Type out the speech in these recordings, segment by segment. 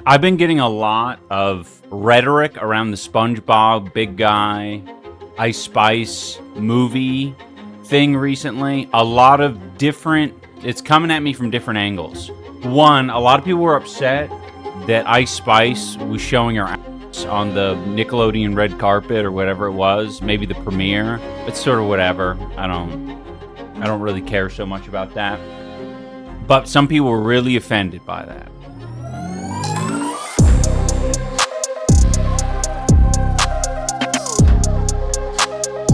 I've been getting a lot of rhetoric around the SpongeBob big guy, Ice Spice movie thing recently. A lot of different, it's coming at me from different angles. One, a lot of people were upset that Ice Spice was showing her ass on the Nickelodeon red carpet or whatever it was, maybe the premiere. It's sort of whatever. I don't really care so much about that. But some people were really offended by that.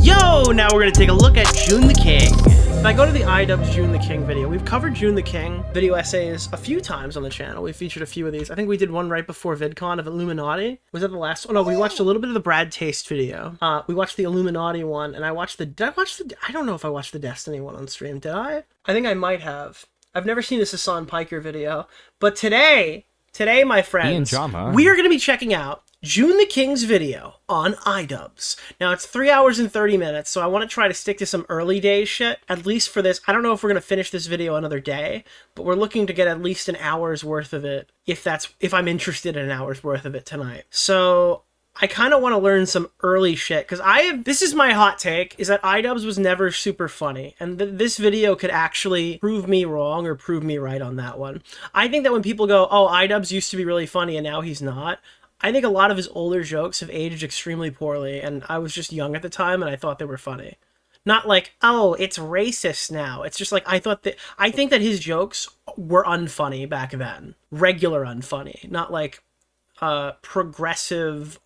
Yo, now we're going to take a look at June the King. If I go to the iDubbbz June the King video, we've covered June the King video essays a few times on the channel. We featured a few of these. I think we did one right before VidCon of Illuminati. Was that the last one? Oh, no, we watched a little bit of the Brad Taste video. We watched the Illuminati one, and I watched the... I don't know if I watched the Destiny one on stream. Did I? I think I might have. I've never seen this Hassan Piker video. But today, my friends, we are going to be checking out June the King's video on iDubbbz. Now, it's 3 hours and 30 minutes, so I want to try to stick to some early days shit, at least for this. I don't know if we're going to finish this video another day, but we're looking to get at least an hour's worth of it, if I'm interested in an hour's worth of it tonight. So I kind of want to learn some early shit, because this is my hot take, is that iDubbbz was never super funny, and this video could actually prove me wrong or prove me right on that one. I think that when people go, oh, iDubbbz used to be really funny and now he's not, I think a lot of his older jokes have aged extremely poorly, and I was just young at the time and I thought they were funny. Not like, oh, it's racist now. It's just like, I think that his jokes were unfunny back then. Regular unfunny. Not like progressive,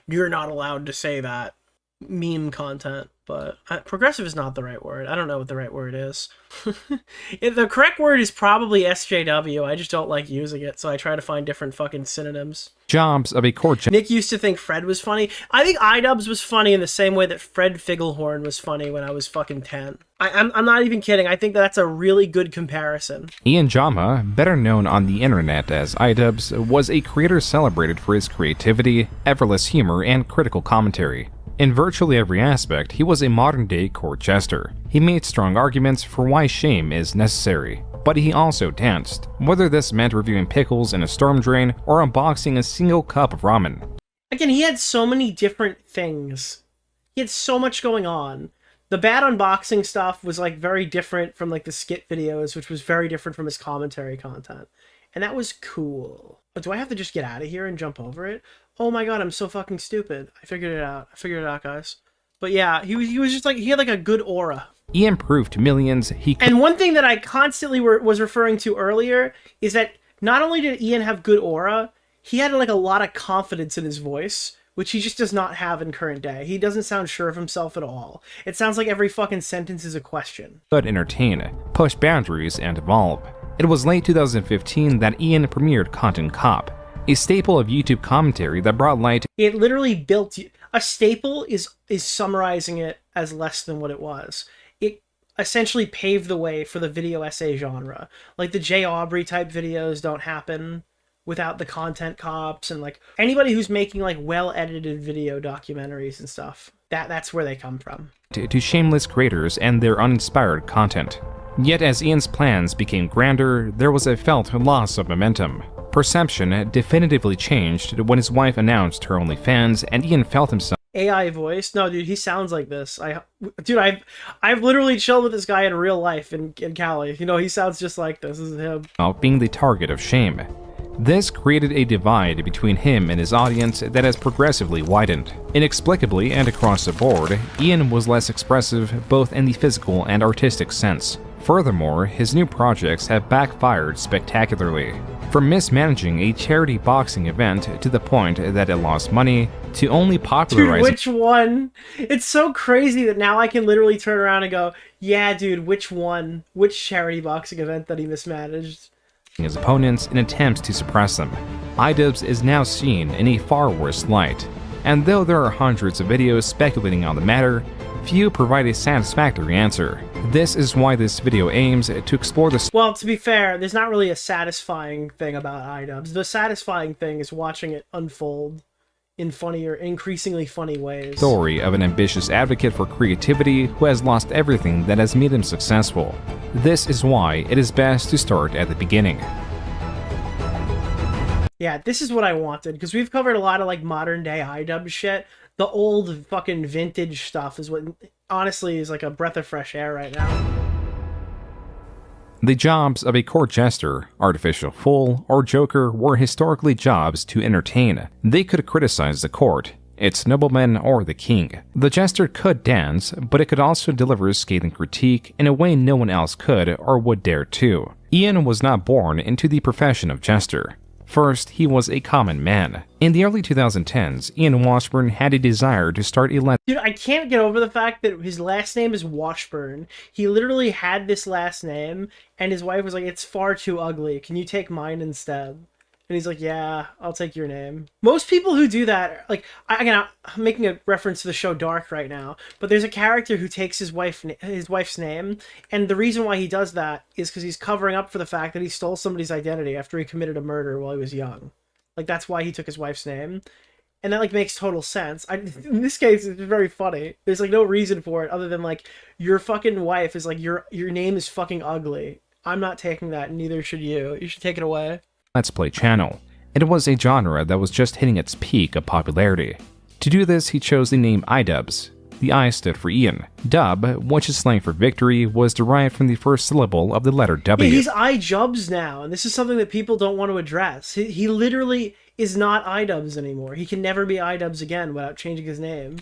you're not allowed to say that meme content. But progressive is not the right word. I don't know what the right word is. The correct word is probably SJW. I just don't like using it, so I try to find different fucking synonyms. Jobs of a court. Nick used to think Fred was funny. I think iDubbbz was funny in the same way that Fred Figglehorn was funny when I was fucking 10. I'm not even kidding. I think that's a really good comparison. Ian Jama, better known on the internet as iDubbbz, was a creator celebrated for his creativity, effortless humor, and critical commentary. In virtually every aspect, he was a modern-day court jester. He made strong arguments for why shame is necessary. But he also danced, whether this meant reviewing pickles in a storm drain or unboxing a single cup of ramen. Again, he had so many different things. He had so much going on. The bad unboxing stuff was like very different from like the skit videos, which was very different from his commentary content. And that was cool. But do I have to just get out of here and jump over it? Oh my god, I'm so fucking stupid. I figured it out, guys. But yeah, he was just like, he had like a good aura. Ian proved to millions he could. And one thing that I constantly was referring to earlier is that not only did Ian have good aura, he had like a lot of confidence in his voice, which he just does not have in current day. He doesn't sound sure of himself at all. It sounds like every fucking sentence is a question. Could entertain, push boundaries, and evolve. It was late 2015 that Ian premiered Content Cop, a staple of YouTube commentary that brought light. It literally built... A staple is summarizing it as less than what it was. It essentially paved the way for the video essay genre. Like the Jay Aubrey type videos don't happen without the Content Cops, and like anybody who's making like well-edited video documentaries and stuff. That's where they come from. To shameless creators and their uninspired content. Yet as Ian's plans became grander, there was a felt loss of momentum. Perception definitively changed when his wife announced her OnlyFans, and Ian felt himself. AI voice? No, dude, he sounds like this. I've literally chilled with this guy in real life in Cali. You know, he sounds just like this. This is him. Being the target of shame. This created a divide between him and his audience that has progressively widened. Inexplicably and across the board, Ian was less expressive both in the physical and artistic sense. Furthermore, his new projects have backfired spectacularly. From mismanaging a charity boxing event to the point that it lost money, to only popularizing... Dude, which one? It's so crazy that now I can literally turn around and go, yeah, dude, which one? Which charity boxing event that he mismanaged? His opponents in attempts to suppress them. iDubbbz is now seen in a far worse light. And though there are hundreds of videos speculating on the matter, few provide a satisfactory answer. This is why this video aims to explore the... Well, to be fair, there's not really a satisfying thing about iDubbbz. The satisfying thing is watching it unfold in funnier, increasingly funny ways. Story of an ambitious advocate for creativity who has lost everything that has made him successful. This is why it is best to start at the beginning. Yeah, this is what I wanted, because we've covered a lot of like modern day iDubbbz shit. The old fucking vintage stuff is what honestly is like a breath of fresh air right now. The jobs of a court jester, artificial fool, or joker were historically jobs to entertain. They could criticize the court, its noblemen, or the king. The jester could dance, but it could also deliver scathing critique in a way no one else could or would dare to. Ian was not born into the profession of jester. First, he was a common man. In the early 2010s, Ian Washburn had a desire to start a Dude, I can't get over the fact that his last name is Washburn. He literally had this last name, and his wife was like, it's far too ugly. Can you take mine instead? And he's like, yeah, I'll take your name. Most people who do that, like, I'm making a reference to the show Dark right now, but there's a character who takes his wife's name, and the reason why he does that is because he's covering up for the fact that he stole somebody's identity after he committed a murder while he was young. Like, that's why he took his wife's name. And that, like, makes total sense. In this case, it's very funny. There's, like, no reason for it other than, like, your fucking wife is like, your name is fucking ugly. I'm not taking that, and neither should you. You should take it away. Let's Play channel. It was a genre that was just hitting its peak of popularity. To do this, he chose the name iDubbbz. The I stood for Ian. Dub, which is slang for victory, was derived from the first syllable of the letter W. Yeah, he's iDubbbz now, and this is something that people don't want to address. He literally is not iDubbbz anymore. He can never be iDubbbz again without changing his name.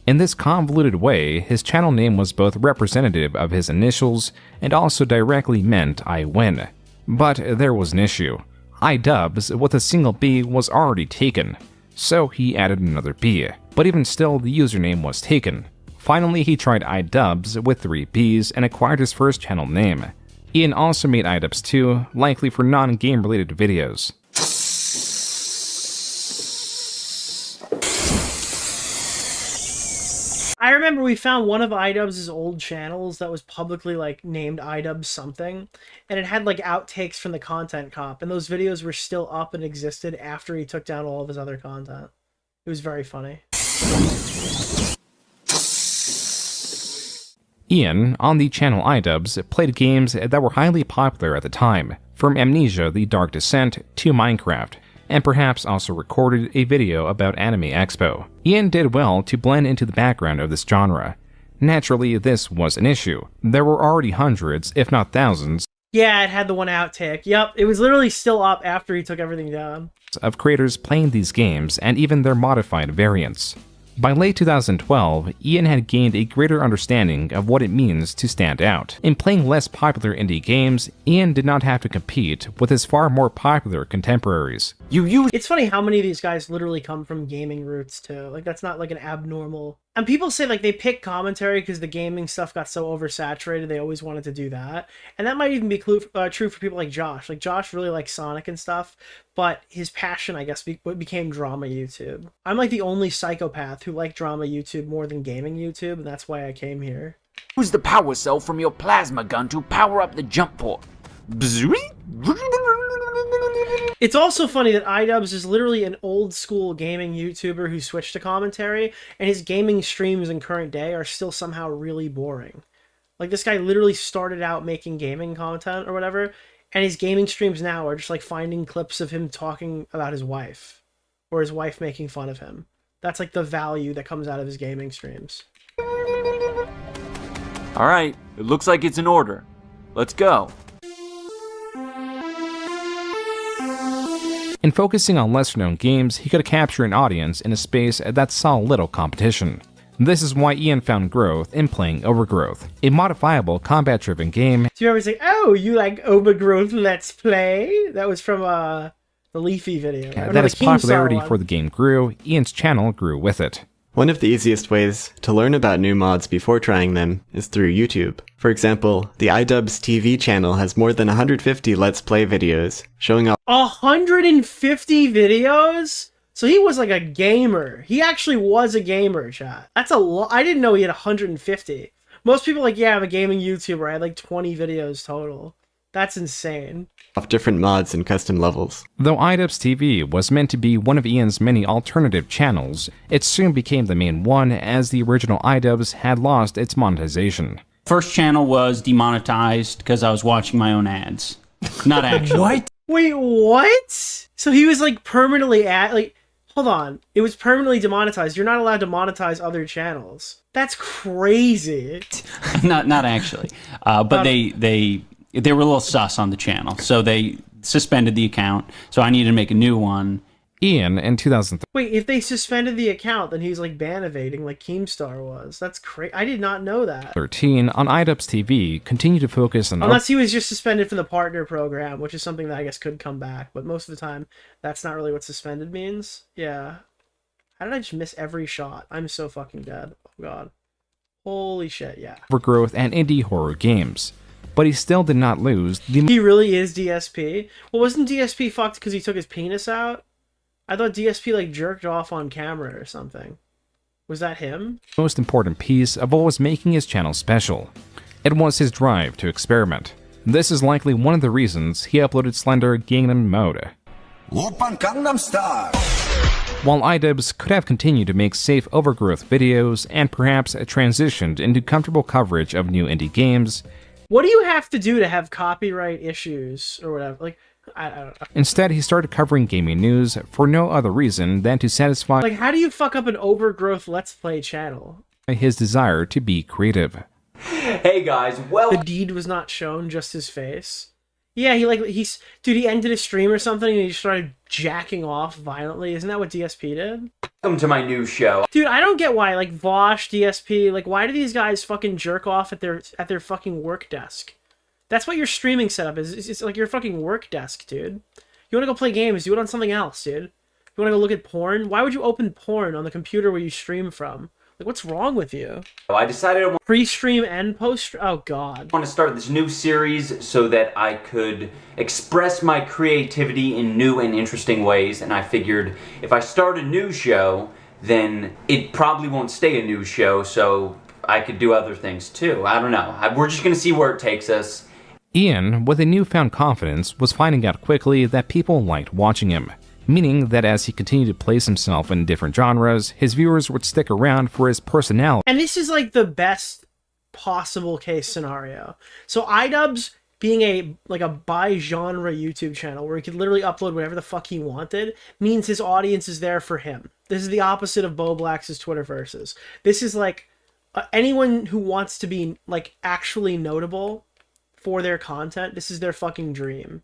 In this convoluted way, his channel name was both representative of his initials and also directly meant I win. But there was an issue. iDubbbz with a single B was already taken, so he added another B, but even still the username was taken. Finally, he tried iDubbbz with 3 Bs and acquired his first channel name. Ian also made iDubbbz 2, likely for non-game related videos. I remember we found one of iDubbbz's old channels that was publicly like named iDubbbz something, and it had like outtakes from the content cop, and those videos were still up and existed after he took down all of his other content. It was very funny. Ian, on the channel iDubbbz, played games that were highly popular at the time, from Amnesia: The Dark Descent to Minecraft, and perhaps also recorded a video about Anime Expo. Ian did well to blend into the background of this genre. Naturally, this was an issue. There were already hundreds, if not thousands, Yeah, it had the one outtake. Yep, it was literally still up after he took everything down. of creators playing these games and even their modified variants. By late 2012, Ian had gained a greater understanding of what it means to stand out. In playing less popular indie games, Ian did not have to compete with his far more popular contemporaries. It's funny how many of these guys literally come from gaming roots too. Like, that's not like an abnormal... And people say like they pick commentary because the gaming stuff got so oversaturated, they always wanted to do that. And that might even be true for people like Josh. Like, Josh really likes Sonic and stuff, but his passion, I guess, became drama YouTube. I'm like the only psychopath who liked drama YouTube more than gaming YouTube, and that's why I came here. Use the power cell from your plasma gun to power up the jump port. It's also funny that iDubbbz is literally an old school gaming YouTuber who switched to commentary, and his gaming streams in current day are still somehow really boring. Like, this guy literally started out making gaming content or whatever, and his gaming streams now are just like finding clips of him talking about his wife, or his wife making fun of him. That's like the value that comes out of his gaming streams. Alright, it looks like it's in order. Let's go. In focusing on lesser-known games, he could capture an audience in a space that saw little competition. This is why Ian found growth in playing Overgrowth, a modifiable combat-driven game. Do you ever say, "Oh, you like Overgrowth Let's Play"? That was from the Leafy video. That as popularity for the game grew, Ian's channel grew with it. One of the easiest ways to learn about new mods before trying them is through YouTube. For example, the iDubbbz TV channel has more than 150 Let's Play videos showing off 150 videos? So he was like a gamer. He actually was a gamer, chat. That's a lot. I didn't know he had 150. Most people are like, yeah, I'm a gaming YouTuber. I had like 20 videos total. That's insane. different mods and custom levels. Though iDubbbz TV was meant to be one of Ian's many alternative channels, it soon became the main one as the original iDubbbz had lost its monetization. First channel was demonetized because I was watching my own ads. Not actually. What? Wait, what? So he was like permanently hold on. It was permanently demonetized. You're not allowed to monetize other channels. That's crazy. Not actually. But they were a little sus on the channel, so they suspended the account. So I needed to make a new one. Ian, in 2013, Wait, if they suspended the account, then he's like ban evading like Keemstar was. That's crazy. I did not know that. on iDubbbz TV, continued to focus on Unless he was just suspended from the partner program, which is something that I guess could come back. But most of the time, that's not really what suspended means. Yeah. How did I just miss every shot? I'm so fucking dead. Oh, God. Holy shit, yeah. overgrowth and indie horror games. But he still did not lose the He really is DSP? Well, wasn't DSP fucked because he took his penis out? I thought DSP, like, jerked off on camera or something. Was that him? most important piece of what was making his channel special. It was his drive to experiment. This is likely one of the reasons he uploaded Slender Gangnam Mode. Oppan Gangnam Style. While iDubbbz could have continued to make safe overgrowth videos and perhaps transitioned into comfortable coverage of new indie games, What do you have to do to have copyright issues or whatever? Like, I don't know. instead he started covering gaming news for no other reason than to satisfy Like, how do you fuck up an overgrowth Let's Play channel? his desire to be creative. Hey guys, The deed was not shown, just his face. Yeah, dude, he ended a stream or something and he just started jacking off violently. Isn't that what DSP did? welcome to my new show. Dude, I don't get why, like, Vosh, DSP, like, why do these guys fucking jerk off at their fucking work desk? That's what your streaming setup is. It's like your fucking work desk, dude. You wanna go play games, do it on something else, dude. You wanna go look at porn? Why would you open porn on the computer where you stream from? Like, what's wrong with you? I decided I Pre-stream and post. Oh God. want to start this new series so that I could express my creativity in new and interesting ways, and I figured if I start a new show, then it probably won't stay a new show, so I could do other things too. I don't know. We're just gonna see where it takes us. Ian, with a newfound confidence, was finding out quickly that people liked watching him, meaning that as he continued to place himself in different genres, his viewers would stick around for his personality. And this is like the best possible case scenario. So iDubbbz being a bi-genre YouTube channel where he could literally upload whatever the fuck he wanted means his audience is there for him. This is the opposite of Bo Black's Twitterverses. This is like anyone who wants to be like actually notable for their content. This is their fucking dream.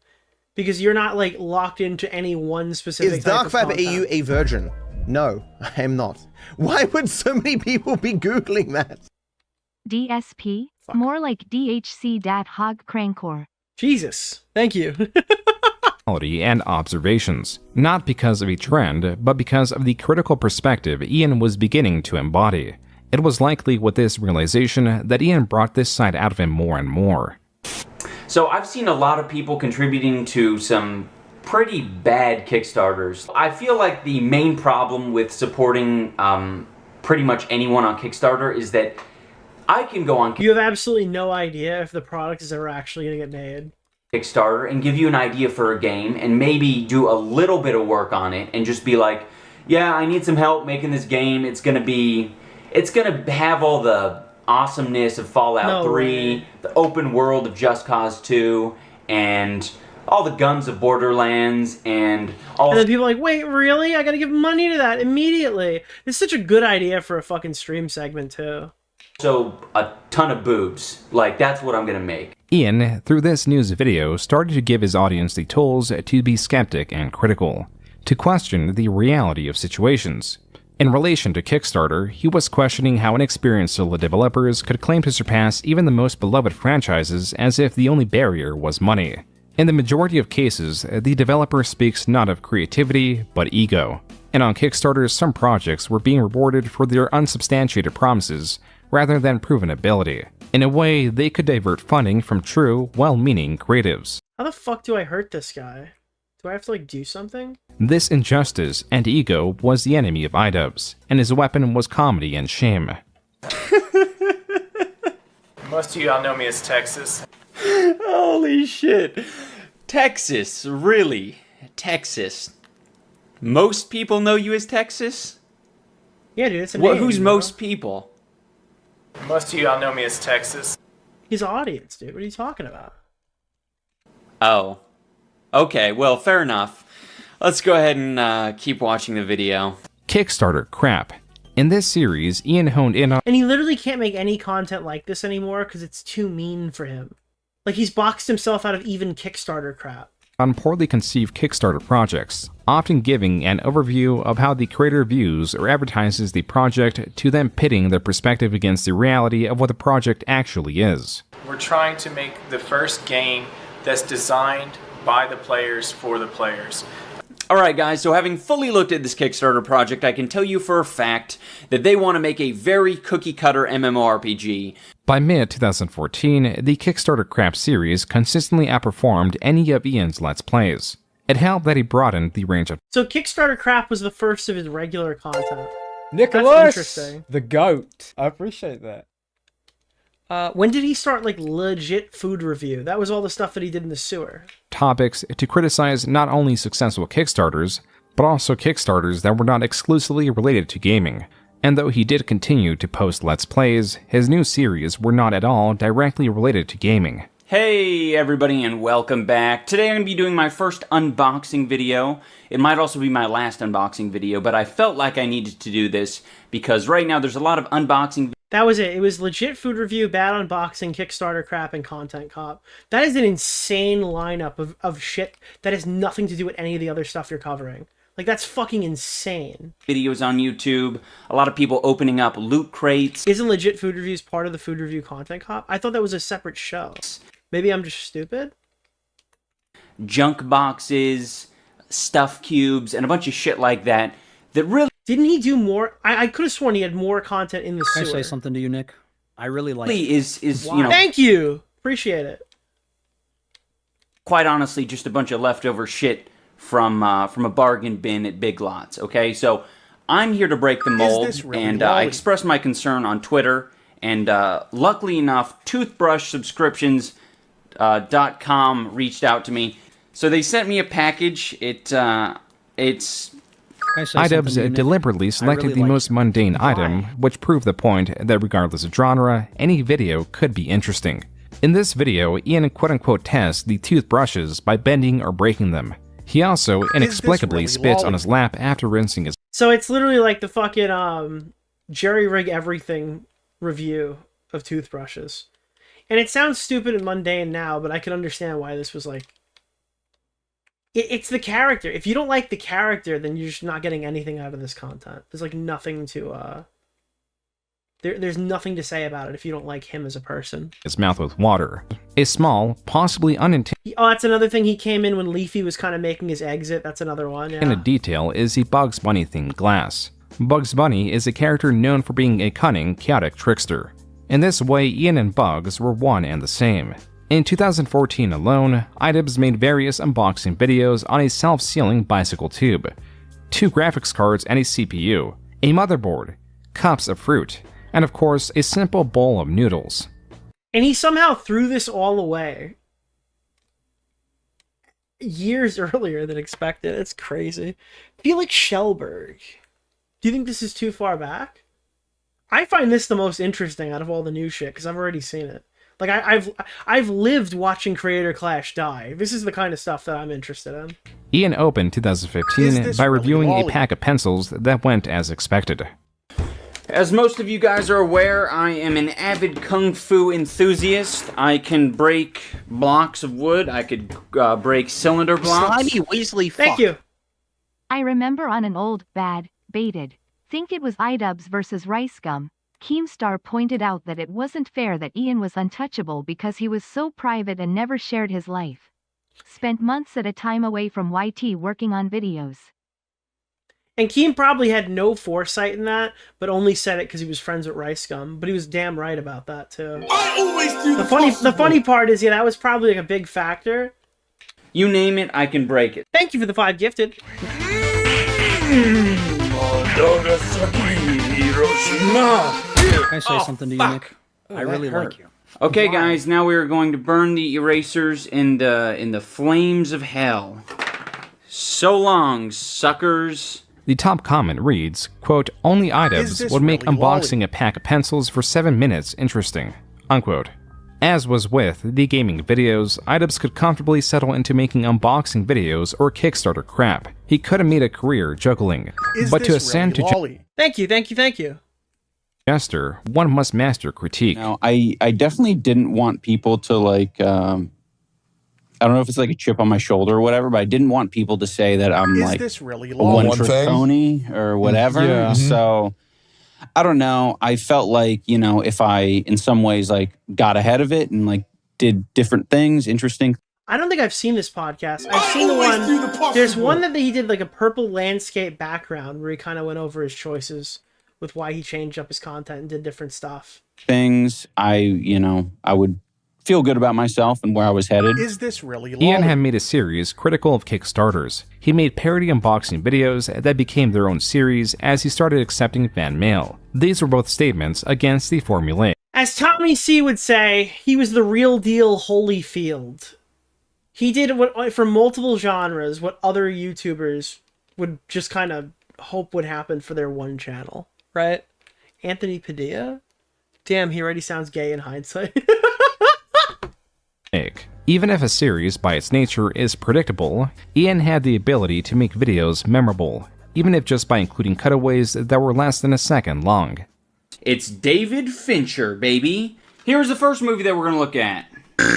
Because you're not, like, locked into any one specific Is type of Dark Vibe content. EU a virgin? No, I am not. Why would so many people be Googling that? DSP? More like DHC dat hog crankor. Jesus. Thank you. And observations, not because of a trend, but because of the critical perspective Ian was beginning to embody. It was likely with this realization that Ian brought this side out of him more and more. So I've seen a lot of people contributing to some pretty bad Kickstarters. I feel like the main problem with supporting pretty much anyone on Kickstarter is that I can go on You have absolutely no idea if the product is ever actually going to get made. Kickstarter and give you an idea for a game and maybe do a little bit of work on it and just be like, yeah, I need some help making this game. It's gonna have all the awesomeness of Fallout 3, the open world of Just Cause 2, and all the guns of Borderlands, and all... And then people are like, wait, really? I gotta give money to that immediately. This is such a good idea for a fucking stream segment, too. So, a ton of boobs. Like, that's what I'm gonna make. Ian, through this news video, started to give his audience the tools to be skeptic and critical, to question the reality of situations. In relation to Kickstarter, he was questioning how inexperienced solo developers could claim to surpass even the most beloved franchises as if the only barrier was money. In the majority of cases, the developer speaks not of creativity, but ego. And on Kickstarter, some projects were being rewarded for their unsubstantiated promises, rather than proven ability. In a way, they could divert funding from true, well-meaning creatives. How the fuck do I hurt this guy? Do I have to, like, do something? This injustice and ego was the enemy of iDubbbz, and his weapon was comedy and shame. Most of y'all know me as Texas. Holy shit. Texas, really? Texas. Most people know you as Texas? Yeah, dude, it's a name, Who's you know? most people? Most of y'all know me as Texas. His audience, dude. What are you talking about? Oh. Okay, well, fair enough. Let's go ahead and keep watching the video. Kickstarter crap. In this series, Ian honed in on And he literally can't make any content like this anymore because it's too mean for him. Like, he's boxed himself out of even Kickstarter crap. poorly conceived Kickstarter projects, often giving an overview of how the creator views or advertises the project to them pitting their perspective against the reality of what the project actually is. We're trying to make the first game that's designed by the players for the players. Alright guys, so having fully looked at this Kickstarter project, I can tell you for a fact that they want to make a very cookie-cutter MMORPG. By mid-2014, the Kickstarter crap series consistently outperformed any of Ian's Let's Plays. It helped that he broadened the range of So Kickstarter crap was the first of his regular content. Nicholas, That's interesting. the goat. I appreciate that. When did he start, like, legit food review? That was all the stuff that he did in the sewer. topics to criticize not only successful Kickstarters, but also Kickstarters that were not exclusively related to gaming. And though he did continue to post Let's Plays, his new series were not at all directly related to gaming. Hey everybody and welcome back. Today I'm going to be doing my first unboxing video. It might also be my last unboxing video, but I felt like I needed to do this because right now there's a lot of unboxing. That was it. It was legit food review, bad unboxing, Kickstarter crap, and content cop. That is an insane lineup of shit that has nothing to do with any of the other stuff you're covering. Like, that's fucking insane. Videos on YouTube, a lot of people opening up loot crates. Isn't legit food reviews part of the food review content cop? I thought that was a separate show. Maybe I'm just stupid? Junk boxes, stuff cubes, and a bunch of shit like that that really... Didn't he do more? I could have sworn he had more content in the sewer. Can I say something to you, Nick? I really like is wow. You know... Thank you! Appreciate it. Quite honestly, just a bunch of leftover shit from a bargain bin at Big Lots, okay? So, I'm here to break the mold, really and I expressed my concern on Twitter, and luckily enough, toothbrushsubscriptions.com reached out to me. So they sent me a package. It's iDubbbz deliberately selected the most mundane item, which proved the point that regardless of genre, any video could be interesting. In this video, Ian quote-unquote tests the toothbrushes by bending or breaking them. He also inexplicably spits on his lap after rinsing his... So it's literally like the fucking Jerry Rig Everything review of toothbrushes. And it sounds stupid and mundane now, but I can understand why this was like... It's the character. If you don't like the character, then you're just not getting anything out of this content. There's like nothing to... There's nothing to say about it if you don't like him as a person. His mouth with water. A small, possibly unintended... Oh, that's another thing. He came in when Leafy was kind of making his exit. That's another one, yeah. And a detail is the Bugs Bunny themed glass. Bugs Bunny is a character known for being a cunning, chaotic trickster. In this way, Ian and Bugs were one and the same. In 2014 alone, iDubbbz made various unboxing videos on a self-sealing bicycle tube, 2 graphics cards and a CPU, a motherboard, cups of fruit, and of course, a simple bowl of noodles. And he somehow threw this all away years earlier than expected. It's crazy. Felix Schellberg. Do you think this is too far back? I find this the most interesting out of all the new shit, because I've already seen it. Like, I've lived watching Creator Clash die. This is the kind of stuff that I'm interested in. Ian opened 2015 by reviewing a pack of pencils that went as expected. As most of you guys are aware, I am an avid kung fu enthusiast. I can break blocks of wood. I could break cylinder blocks. Slimy Weasley fuck. Thank you. I remember on an old, baited, think it was iDubbbz versus Rice Gum, Keemstar pointed out that it wasn't fair that Ian was untouchable because he was so private and never shared his life. Spent months at a time away from YT working on videos. And Keem probably had no foresight in that, but only said it because he was friends with Rice Gum. But he was damn right about that too. I always do the funny part is, yeah, that was probably like a big factor. You name it, I can break it. Thank you for the 5 gifted. Can I say something to you, Nick? I really like you. Okay, guys, now we are going to burn the erasers in the flames of hell. So long, suckers. The top comment reads, quote, only iDubbbz would make unboxing a pack of pencils for 7 minutes interesting, unquote. As was with the gaming videos, iDubbbz could comfortably settle into making unboxing videos or Kickstarter crap. He could have made a career juggling. But to ascend to Thank you. jester, one must master critique. Now, I definitely didn't want people to like, I don't know if it's like a chip on my shoulder or whatever, but I didn't want people to say that I'm like a one-trick pony or whatever. Yeah. So I don't know. I felt like, you know, if I in some ways like got ahead of it and like did different things, interesting. I don't think I've seen this podcast. I've seen the one. There's one that he did like a purple landscape background where he kind of went over his choices with why he changed up his content and did different stuff. Things I would feel good about myself and where I was headed. Is this really Ian had made a series critical of Kickstarters. He made parody unboxing videos that became their own series as he started accepting fan mail. These were both statements against the formula. As Tommy C would say, he was the real deal Holyfield. He did what for multiple genres what other YouTubers would just kind of hope would happen for their one channel, right? Anthony Padilla? Damn, he already sounds gay in hindsight. Even if a series by its nature is predictable, Ian had the ability to make videos memorable, even if just by including cutaways that were less than a second long. It's David Fincher, baby. Here's the first movie that we're going to look at.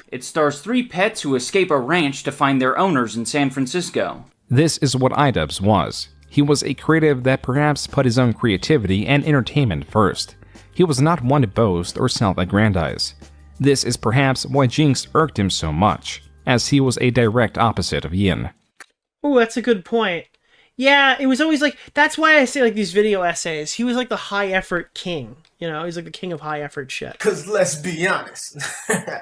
It stars 3 pets who escape a ranch to find their owners in San Francisco. This is what iDubbbz was. He was a creative that perhaps put his own creativity and entertainment first. He was not one to boast or self-aggrandize. This is perhaps why Jinx irked him so much, as he was a direct opposite of Ian. Ooh, that's a good point. Yeah, it was always like, that's why I say like these video essays, he was like the high effort king. You know, he's like the king of high effort shit. Cause let's be honest.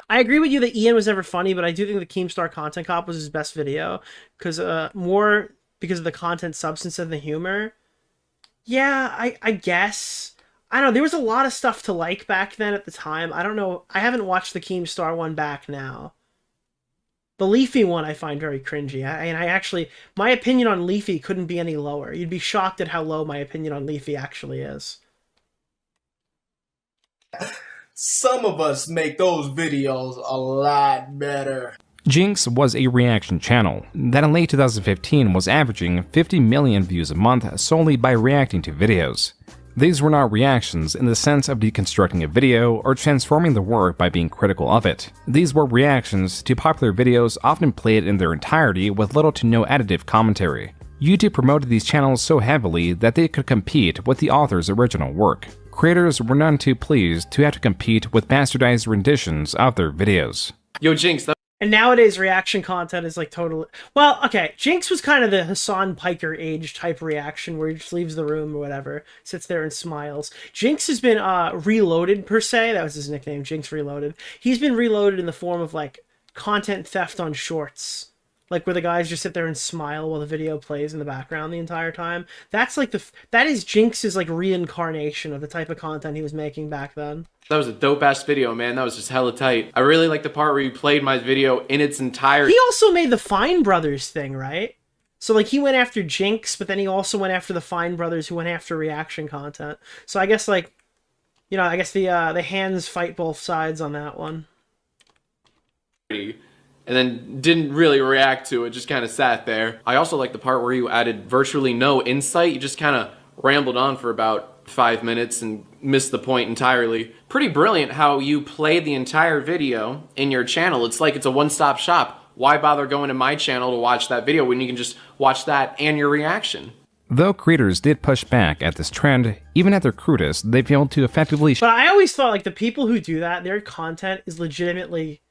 I agree with you that Ian was never funny, but I do think the Keemstar Content Cop was his best video. Because more because of the content substance than the humor. Yeah, I guess. I don't know, there was a lot of stuff to like back then at the time. I don't know, I haven't watched the Keemstar one back now. The Leafy one I find very cringy. And I actually, my opinion on Leafy couldn't be any lower. You'd be shocked at how low my opinion on Leafy actually is. Some of us make those videos a lot better. Jinx was a reaction channel that in late 2015 was averaging 50 million views a month solely by reacting to videos. These were not reactions in the sense of deconstructing a video or transforming the work by being critical of it. These were reactions to popular videos often played in their entirety with little to no additive commentary. YouTube promoted these channels so heavily that they could compete with the author's original work. Creators were none too pleased to have to compete with bastardized renditions of their videos. Yo, Jinx, and nowadays reaction content is like totally... Well, okay, Jinx was kind of the Hassan Piker age type reaction where he just leaves the room or whatever, sits there and smiles. Jinx has been reloaded per se, that was his nickname, Jinx Reloaded. He's been reloaded in the form of like content theft on shorts. Like where the guys just sit there and smile while the video plays in the background the entire time. That's like that is Jinx's like reincarnation of the type of content he was making back then. That was a dope-ass video, man. That was just hella tight. I really like the part where you played my video in its entirety. He also made the Fine Brothers thing, right? So, like, he went after Jinx, but then he also went after the Fine Brothers who went after reaction content. So I guess, like, you know, I guess the hands fight both sides on that one. And then didn't really react to it, just kind of sat there. I also like the part where you added virtually no insight. You just kind of rambled on for about 5 minutes and missed the point entirely. Pretty brilliant how you played the entire video in your channel. It's like it's a one-stop shop. Why bother going to my channel to watch that video when you can just watch that and your reaction? Though creators did push back at this trend, even at their crudest, they failed to effectively... But I always thought, like, the people who do that, their content is legitimately...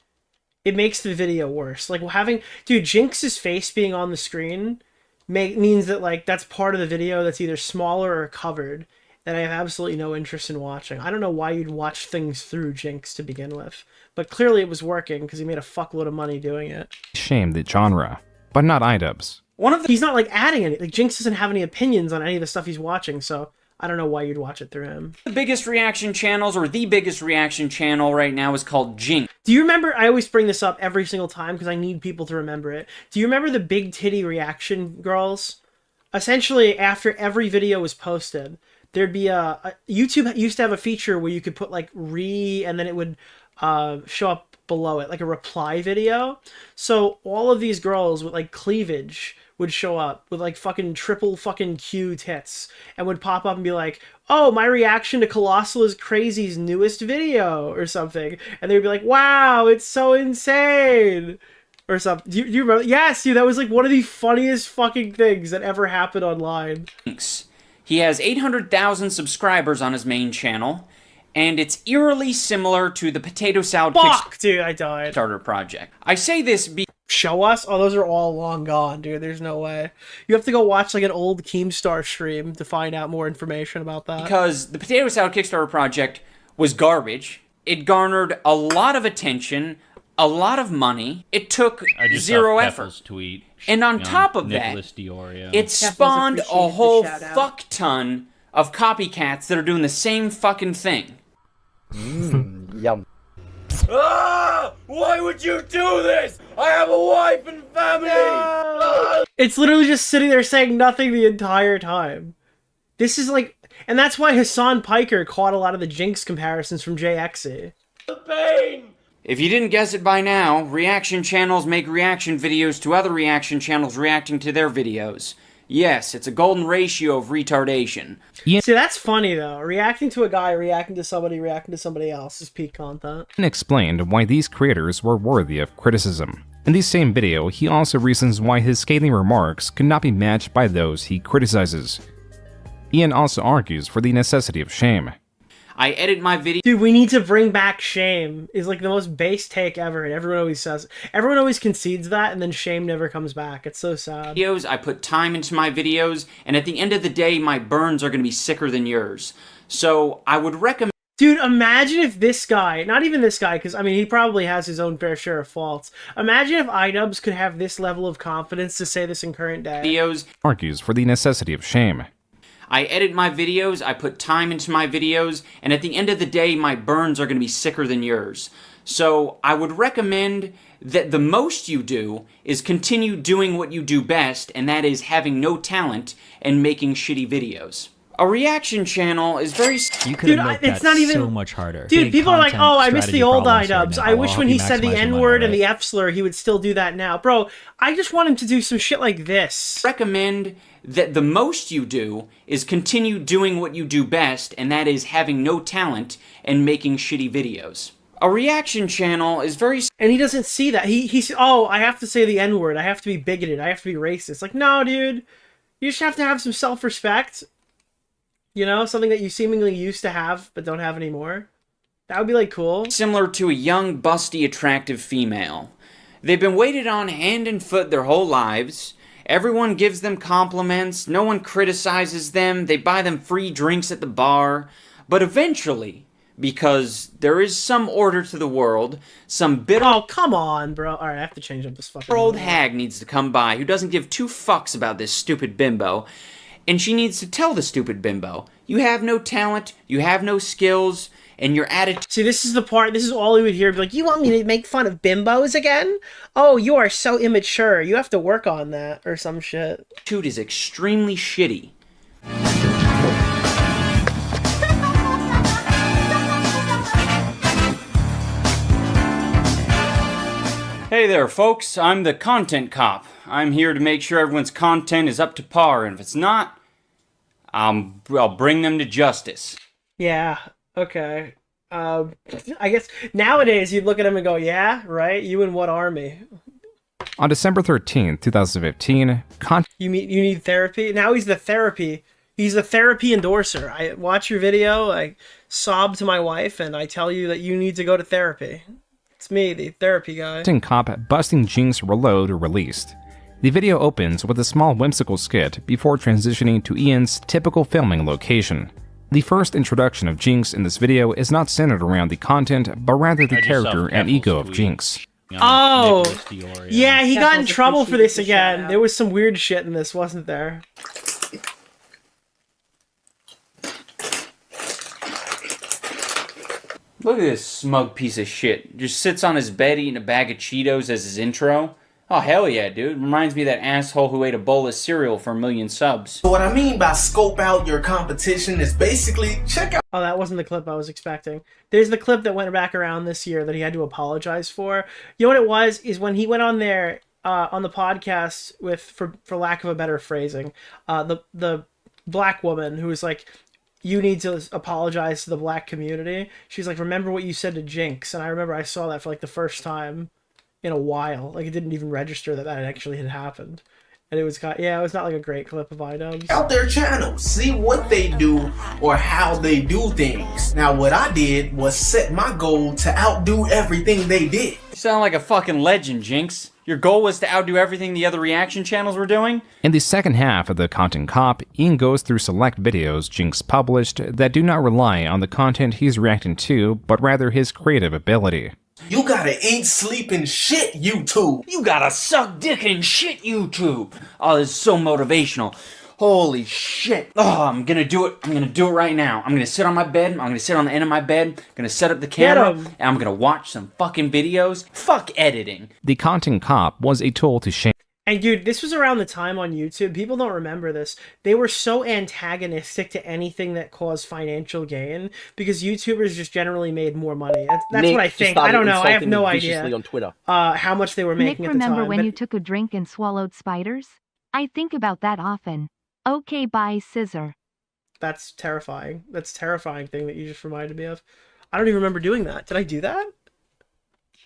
It makes the video worse. Like, having... Dude, Jinx's face being on the screen means that, like, that's part of the video that's either smaller or covered. And I have absolutely no interest in watching. I don't know why you'd watch things through Jinx to begin with. But clearly it was working, because he made a fuckload of money doing it. Shame the genre, but not iDubbbz. He's not, like, adding any... Like, Jinx doesn't have any opinions on any of the stuff he's watching, so... I don't know why you'd watch it through him. The biggest reaction channels, or the biggest reaction channel right now, is called Jinx. Do you remember, I always bring this up every single time because I need people to remember it. Do you remember the big titty reaction girls? Essentially, after every video was posted, there'd be YouTube used to have a feature where you could put like and then it would show up below it, like a reply video. So all of these girls with like cleavage would show up with like fucking triple fucking Q tits and would pop up and be like, oh, my reaction to Colossal is Crazy's newest video or something. And they'd be like, wow, it's so insane. Or something. Do you remember? Yes, dude, that was like one of the funniest fucking things that ever happened online. He has 800,000 subscribers on his main channel, and it's eerily similar to the Potato Salad Dude, I died. Kickstarter project. I say this Show us? Oh, those are all long gone, dude. There's no way. You have to go watch like an old Keemstar stream to find out more information about that. Because the Potato Salad Kickstarter project was garbage. It garnered a lot of attention, a lot of money. It took zero effort. Tweet. And on top of Nicholas that, DeOrio. it spawned a whole fuck ton of copycats that are doing the same fucking thing. Yum. Ah! Why would you do this? I have a wife and family! It's literally just sitting there saying nothing the entire time. This is like... And that's why Hassan Piker caught a lot of the Jinx comparisons from JXE. The pain! If you didn't guess it by now, reaction channels make reaction videos to other reaction channels reacting to their videos. Yes, it's a golden ratio of retardation. See, that's funny, though. Reacting to a guy, reacting to somebody else is peak content. And explained why these creators were worthy of criticism. In the same video, he also reasons why his scathing remarks could not be matched by those he criticizes. Ian also argues for the necessity of shame. I edit my video. Dude, we need to bring back shame is like the most base take ever, and everyone always says, everyone always concedes that, and then shame never comes back. It's so sad. Videos, I put time into my videos, and at the end of the day, my burns are going to be sicker than yours. So I would recommend... Dude, imagine if this guy, not even this guy, because, I mean, he probably has his own fair share of faults. Imagine if iDubbbz could have this level of confidence to say this in current day. Videos. Argues for the necessity of shame. I edit my videos, I put time into my videos, and at the end of the day, my burns are going to be sicker than yours. So I would recommend that the most you do is continue doing what you do best, and that is having no talent and making shitty videos. A reaction channel is very... You could have made that so much harder. Dude, people are like, oh, I miss the old iDubbbz. I wish when he said the N-word and the F-slur, he would still do that now. Bro, I just want him to do some shit like this. Recommend that the most you do is continue doing what you do best, and that is having no talent and making shitty videos. A reaction channel is very... And he doesn't see that. He's, oh, I have to say the N-word. I have to be bigoted. I have to be racist. Like, no, dude. You just have to have some self-respect. You know, something that you seemingly used to have, but don't have anymore. That would be, like, cool. Similar to a young, busty, attractive female. They've been waited on hand and foot their whole lives. Everyone gives them compliments. No one criticizes them. They buy them free drinks at the bar. But eventually, because there is some order to the world, some bitter... Oh, come on, bro. Alright, I have to change up this fucking... old hag needs to come by who doesn't give two fucks about this stupid bimbo. And she needs to tell the stupid bimbo, you have no talent, you have no skills, and your attitude... See, this is the part, this is all he would hear. Be like, you want me to make fun of bimbos again? Oh, you are so immature. You have to work on that, or some shit. Attitude is extremely shitty. Hey there, folks. I'm the content cop. I'm here to make sure everyone's content is up to par, and if it's not, I'll bring them to justice. Yeah, okay. I guess nowadays you'd look at him and go, yeah, right? You in what army? On December 13th, 2015, You need therapy? Now he's the therapy. He's the therapy endorser. I watch your video, I sob to my wife, and I tell you that you need to go to therapy. It's me, the therapy guy. Cop busting Jinx reload released. The video opens with a small whimsical skit before transitioning to Ian's typical filming location. The first introduction of Jinx in this video is not centered around the content, but rather the character and ego of Jinx. Oh, yeah, he got in trouble for this again. There was some weird shit in this, wasn't there? Look at this smug piece of shit. Just sits on his bed eating a bag of Cheetos as his intro. Oh, hell yeah, dude. Reminds me of that asshole who ate a bowl of cereal for 1 million subs. So what I mean by scope out your competition is basically check out. Oh, that wasn't the clip I was expecting. There's the clip that went back around this year that he had to apologize for. You know what it was? Is when he went on there on the podcast with, for lack of a better phrasing, the black woman who was like, you need to apologize to the black community. She's like, remember what you said to Jinx. And I remember I saw that for like the first time in a while. Like, it didn't even register that actually had happened. And it was it was not like a great clip of iDubbbz. Out their channels, see what they do or how they do things. Now what I did was set my goal to outdo everything they did. You sound like a fucking legend, Jinx. Your goal was to outdo everything the other reaction channels were doing? In the second half of the Content Cop, Ian goes through select videos Jinx published that do not rely on the content he's reacting to, but rather his creative ability. You gotta eat, sleep, and shit, YouTube. You gotta suck dick and shit, YouTube. Oh, this is so motivational. Holy shit. Oh, I'm gonna do it. I'm gonna do it right now. I'm gonna sit on my bed. I'm gonna sit on the end of my bed. I'm gonna set up the camera. And I'm gonna watch some fucking videos. Fuck editing. The Content Cop was a tool to shame. And dude, this was around the time on YouTube. People don't remember this. They were so antagonistic to anything that caused financial gain because YouTubers just generally made more money. That's what I think. I don't know. I have no idea on Twitter. How much they were making Nick, at the time. remember when you took a drink and swallowed spiders? I think about that often. Okay, bye, scissor. That's terrifying. That's a terrifying thing that you just reminded me of. I don't even remember doing that. Did I do that?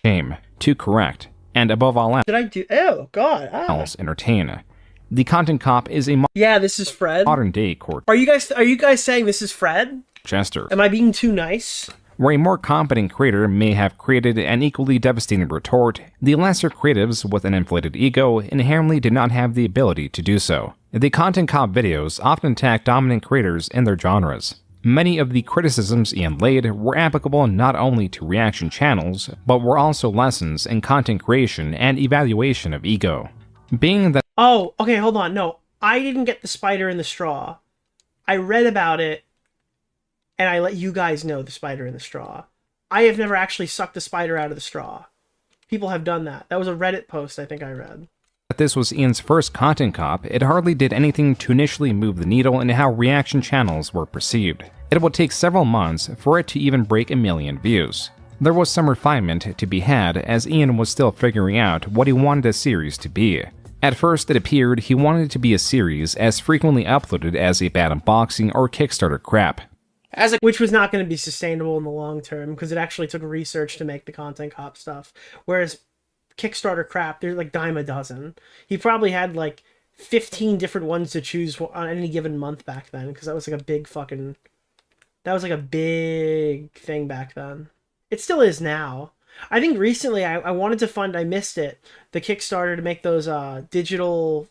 Shame. To correct. And above all else, did I do? Oh God! Entertain. The Content Cop is a this is Fred. Modern day court. Are you guys saying this is Fred? Jester. Am I being too nice? Where a more competent creator may have created an equally devastating retort, the lesser creatives with an inflated ego inherently did not have the ability to do so. The Content Cop videos often attack dominant creators in their genres. Many of the criticisms Ian laid were applicable not only to reaction channels, but were also lessons in content creation and evaluation of ego. Being that— Oh, okay, hold on. No, I didn't get the spider in the straw. I read about it, and I let you guys know the spider in the straw. I have never actually sucked the spider out of the straw. People have done that. That was a Reddit post I think I read. This was Ian's first Content Cop, it hardly did anything to initially move the needle in how reaction channels were perceived. It would take several months for it to even break 1 million views. There was some refinement to be had as Ian was still figuring out what he wanted a series to be. At first it appeared he wanted it to be a series as frequently uploaded as a bad unboxing or Kickstarter crap. Which was not going to be sustainable in the long term because it actually took research to make the Content Cop stuff. Whereas Kickstarter crap, there's like dime a dozen. He probably had like 15 different ones to choose on any given month back then because that was like a big fucking... That was like a big thing back then. It still is now. I think recently I wanted to fund, I missed it, the Kickstarter to make those digital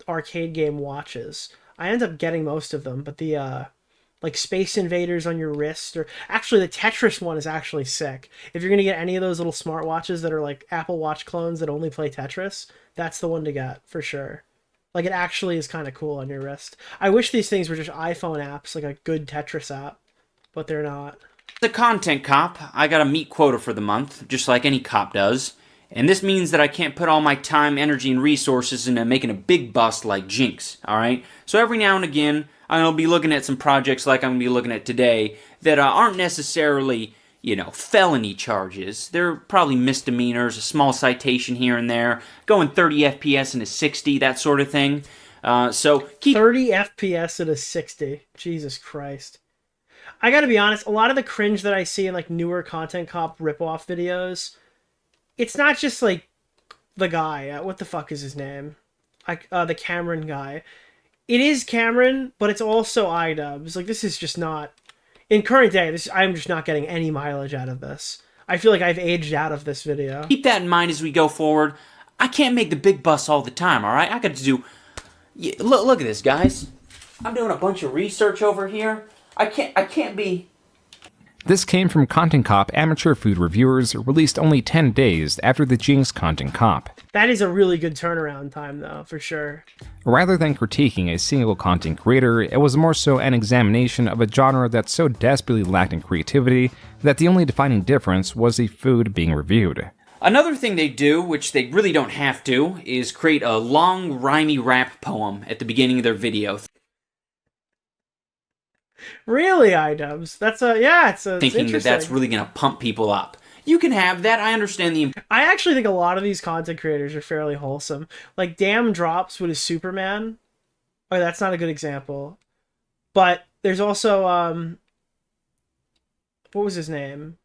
arcade game watches. I ended up getting most of them, but the like Space Invaders on your wrist, or actually the Tetris one is actually sick. If you're going to get any of those little smartwatches that are like Apple Watch clones that only play Tetris, that's the one to get for sure. Like it actually is kind of cool on your wrist. I wish these things were just iPhone apps, like a good Tetris app. But they're not. The Content Cop, I got a meat quota for the month, just like any cop does. And this means that I can't put all my time, energy, and resources into making a big bust like Jinx, alright? So every now and again, I'm going to be looking at some projects like I'm going to be looking at today that aren't necessarily, you know, felony charges. They're probably misdemeanors, a small citation here and there, going 30 FPS into 60, that sort of thing. So keep 30 FPS into 60. Jesus Christ. I gotta be honest, a lot of the cringe that I see in like newer Content Cop ripoff videos, it's not just like the guy, what the fuck is his name? The Cameron guy. It is Cameron, but it's also iDubbbz. Like this is just not, in current day, I'm just not getting any mileage out of this. I feel like I've aged out of this video. Keep that in mind as we go forward. I can't make the big busts all the time, alright? I got to do... Yeah, look at this, guys. I'm doing a bunch of research over here. I can't be... This came from Content Cop amateur food reviewers released only 10 days after the Jinx Content Cop. That is a really good turnaround time though, for sure. Rather than critiquing a single content creator, it was more so an examination of a genre that so desperately lacked in creativity that the only defining difference was the food being reviewed. Another thing they do, which they really don't have to, is create a long, rhymey rap poem at the beginning of their video. Really, iDubbbz? That's it's Thinking that that's really going to pump people up. You can have that. I understand the... I actually think a lot of these content creators are fairly wholesome. Like, Damn Drops with his Superman. Oh, that's not a good example. But there's also, what was his name?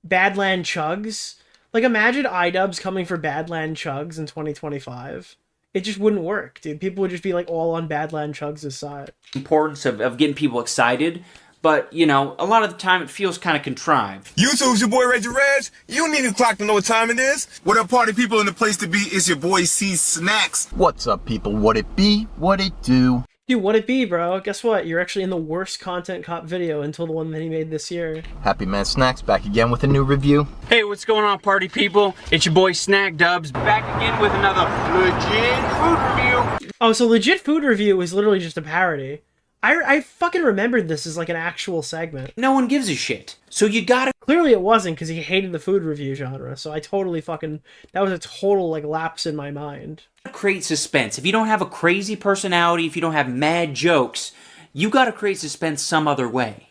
Badland Chugs. Like, imagine iDubbbz coming for Badland Chugs in 2025. It just wouldn't work, dude. People would just be, like, all on Badland Chugs' side. Importance of getting people excited, but, you know, a lot of the time it feels kind of contrived. YouTube's your boy Reggie Reg. You don't need a clock to know what time it is. What up, party people in the place to be? It's your boy C Snacks. What's up, people? What it be? What it do? Dude, what it be, bro? Guess what? You're actually in the worst content cop video until the one that he made this year. Happy Man Snacks back again with a new review. Hey, what's going on, party people? It's your boy iDubbbz back again with another legit food review. Oh, so legit food review was literally just a parody. I fucking remembered this as like an actual segment. No one gives a shit. So you gotta... Clearly it wasn't, because he hated the food review genre, so I totally fucking... That was a total, like, lapse in my mind. Create suspense. If you don't have a crazy personality, if you don't have mad jokes, you gotta create suspense some other way.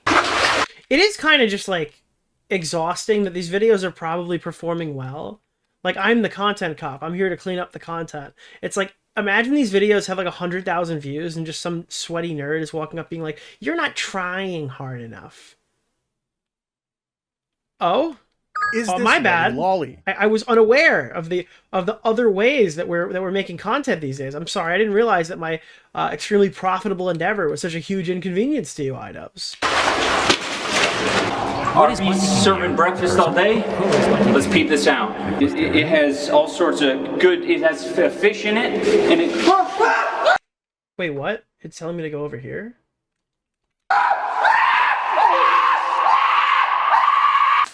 It is kind of just, like, exhausting that these videos are probably performing well. Like, I'm the content cop. I'm here to clean up the content. It's like, imagine these videos have like 100,000 views and just some sweaty nerd is walking up being like, you're not trying hard enough. Oh? My bad. Lolly? I was unaware of the other ways that we're making content these days. I'm sorry, I didn't realize that my extremely profitable endeavor was such a huge inconvenience to you, iDubbbz. Are we serving breakfast all day? Let's peep this out. It has all sorts of good... It has fish in it, and it... Wait, what? It's telling me to go over here?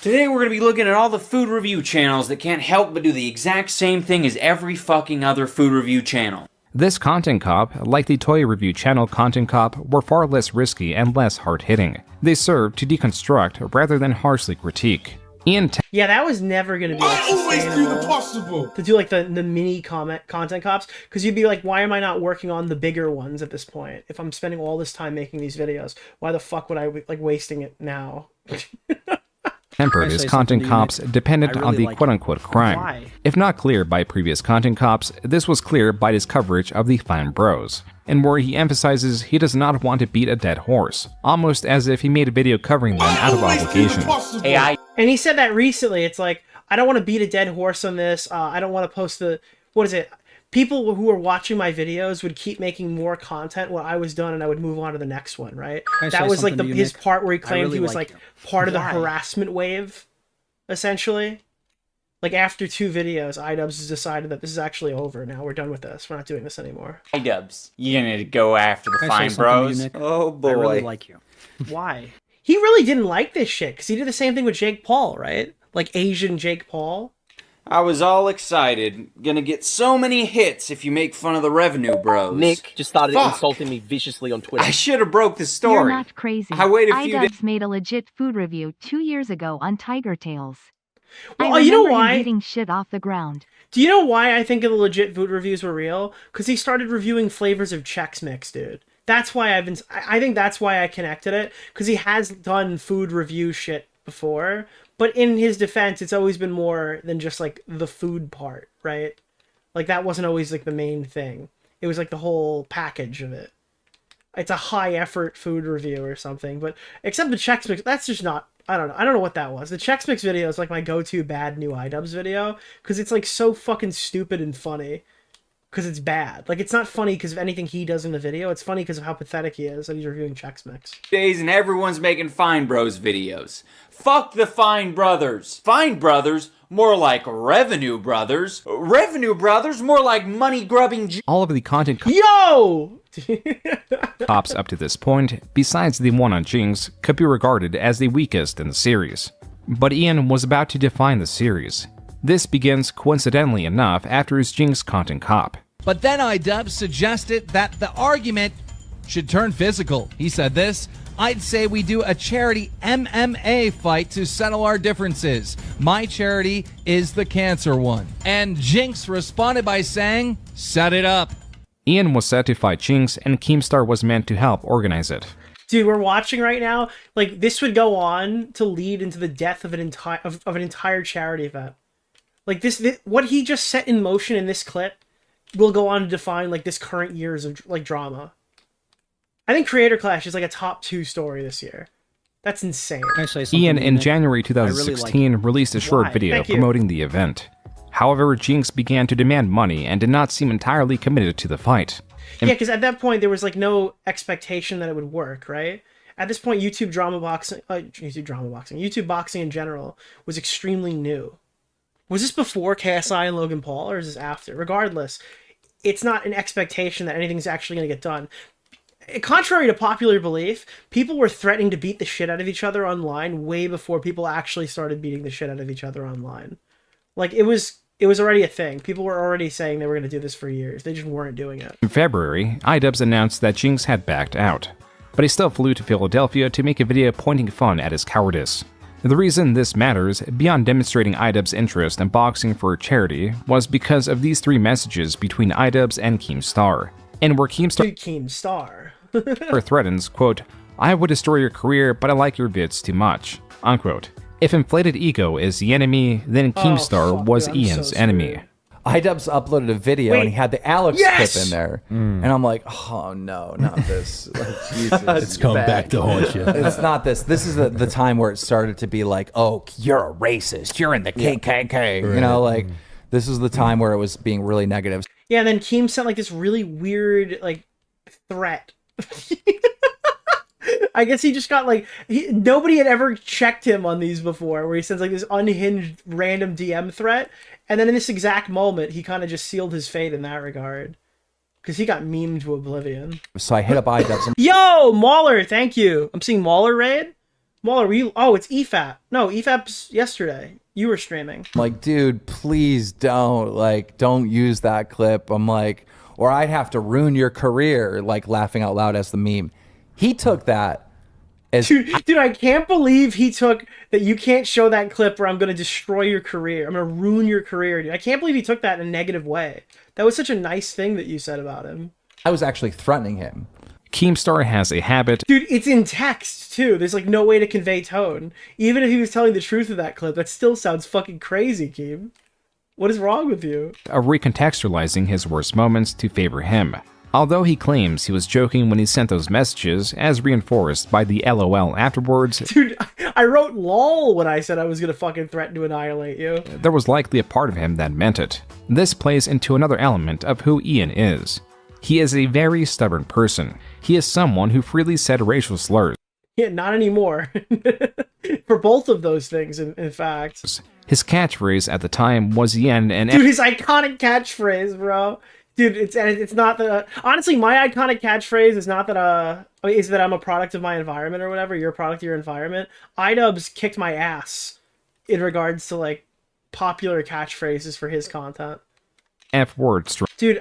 Today we're going to be looking at all the food review channels that can't help but do the exact same thing as every fucking other food review channel. This Content Cop, like the toy review channel Content Cop, were far less risky and less hard-hitting. They served to deconstruct rather than harshly critique. Yeah, that was never going to be like, sustainable to do like the mini content cops, because you'd be like, why am I not working on the bigger ones at this point? If I'm spending all this time making these videos, why the fuck would I like wasting it now? Tempered is Content Cops dependent on the quote-unquote crime. Why? If not clear by previous Content Cops, this was clear by his coverage of the Fine Bros, and where he emphasizes he does not want to beat a dead horse, almost as if he made a video covering them out of obligation. And he said that recently. It's like, I don't want to beat a dead horse on this. I don't want to post the... What is it? People who were watching my videos would keep making more content when I was done, and I would move on to the next one, right? That was like his part where he claimed he was like part of the harassment wave, essentially. Like after 2 videos, iDubbbz has decided that this is actually over now. We're done with this. We're not doing this anymore. iDubbbz, you gonna go after the Fine Bros? Oh boy. I really like you. Why? He really didn't like this shit, because he did the same thing with Jake Paul, right? Like Asian Jake Paul. I was all excited. Gonna get so many hits if you make fun of the revenue bros. Nick just started insulting me viciously on Twitter. I should have broke the story. You're not crazy. I waited a few days. iDubbbz made a legit food review 2 years ago on Tiger Tails. Well, you know why? Him eating shit off the ground. Do you know why I think the legit food reviews were real? Because he started reviewing flavors of Chex Mix, dude. That's why I think that's why I connected it. Because he has done food review shit before. But in his defense, it's always been more than just, like, the food part, right? Like, that wasn't always, like, the main thing. It was, like, the whole package of it. It's a high-effort food review or something. But except the Chex Mix, that's just not... I don't know what that was. The Chex Mix video is, like, my go-to bad new iDubbbz video. Because it's, like, so fucking stupid and funny. Because it's bad. Like, it's not funny because of anything he does in the video. It's funny because of how pathetic he is that he's reviewing Chex Mix. Days and everyone's making Fine Bros videos. Fuck the Fine Brothers. Fine Brothers, more like Revenue Brothers. Revenue Brothers, more like money-grubbing... All of the content Yo! cops up to this point, besides the one on Jinx, could be regarded as the weakest in the series. But Ian was about to define the series. This begins, coincidentally enough, after his Jinx Content Cop. But then iDubbbz suggested that the argument should turn physical. He said this, I'd say we do a charity MMA fight to settle our differences. My charity is the cancer one. And Jinx responded by saying, set it up. Ian was set to fight Jinx, and Keemstar was meant to help organize it. Dude, we're watching right now. Like, this would go on to lead into the death of an entire charity event. Like, this what he just set in motion in this clip will go on to define, like, this current years of, like, drama. I think Creator Clash is, like, a top 2 story this year. That's insane. Ian, in January 2016, released a short video promoting the event. However, Jinx began to demand money and did not seem entirely committed to the fight. Yeah, because at that point, there was, like, no expectation that it would work, right? At this point, YouTube boxing in general was extremely new. Was this before KSI and Logan Paul, or is this after? Regardless, it's not an expectation that anything's actually going to get done. Contrary to popular belief, people were threatening to beat the shit out of each other online way before people actually started beating the shit out of each other online. Like, it was already a thing. People were already saying they were going to do this for years. They just weren't doing it. In February, iDubbbz announced that Jinx had backed out, but he still flew to Philadelphia to make a video pointing fun at his cowardice. The reason this matters, beyond demonstrating iDubbbz's interest in boxing for a charity, was because of these 3 messages between iDubbbz and Keemstar, and where Keemstar threatens, quote, I would destroy your career, but I like your vids too much, unquote. If inflated ego is the enemy, then Keemstar was Ian's enemy. iDubbbz uploaded a video and he had the Alex clip in there. And I'm like, oh no, not this. Like, Jesus. It's come back to haunt you. It's not this. This is the time where it started to be like, oh, you're a racist. You're in the KKK. Right. You know, like, this is the time where it was being really negative. Yeah, and then Keem sent, like, this really weird, like, threat. I guess he just got, like, nobody had ever checked him on these before, where he sends, like, this unhinged random DM threat, and then in this exact moment, he kind of just sealed his fate in that regard. Because he got memed to oblivion. So I hit up iDubbbz. Yo, Mauler, thank you. I'm seeing Mauler raid. Mauler, were you? Oh, it's EFAP. No, EFAP's yesterday. You were streaming. I'm like, dude, please don't use that clip. I'm like, or I'd have to ruin your career, like, laughing out loud as the meme. He took that as... Dude, I can't believe he took that you can't show that clip or I'm going to destroy your career. I'm going to ruin your career, dude. I can't believe he took that in a negative way. That was such a nice thing that you said about him. I was actually threatening him. Keemstar has a habit... Dude, it's in text, too. There's, like, no way to convey tone. Even if he was telling the truth of that clip, that still sounds fucking crazy, Keem. What is wrong with you? Of recontextualizing his worst moments to favor him. Although he claims he was joking when he sent those messages, as reinforced by the LOL afterwards... Dude, I wrote LOL when I said I was gonna fucking threaten to annihilate you. There was likely a part of him that meant it. This plays into another element of who Ian is. He is a very stubborn person. He is someone who freely said racial slurs. Yeah, not anymore. For both of those things, in fact. His catchphrase at the time was yen and... Dude, his iconic catchphrase, bro. Dude, it's not that... honestly, my iconic catchphrase is not that, is that I'm a product of my environment or whatever. You're a product of your environment. iDubbbz kicked my ass in regards to, like, popular catchphrases for his content. F-word. Dude,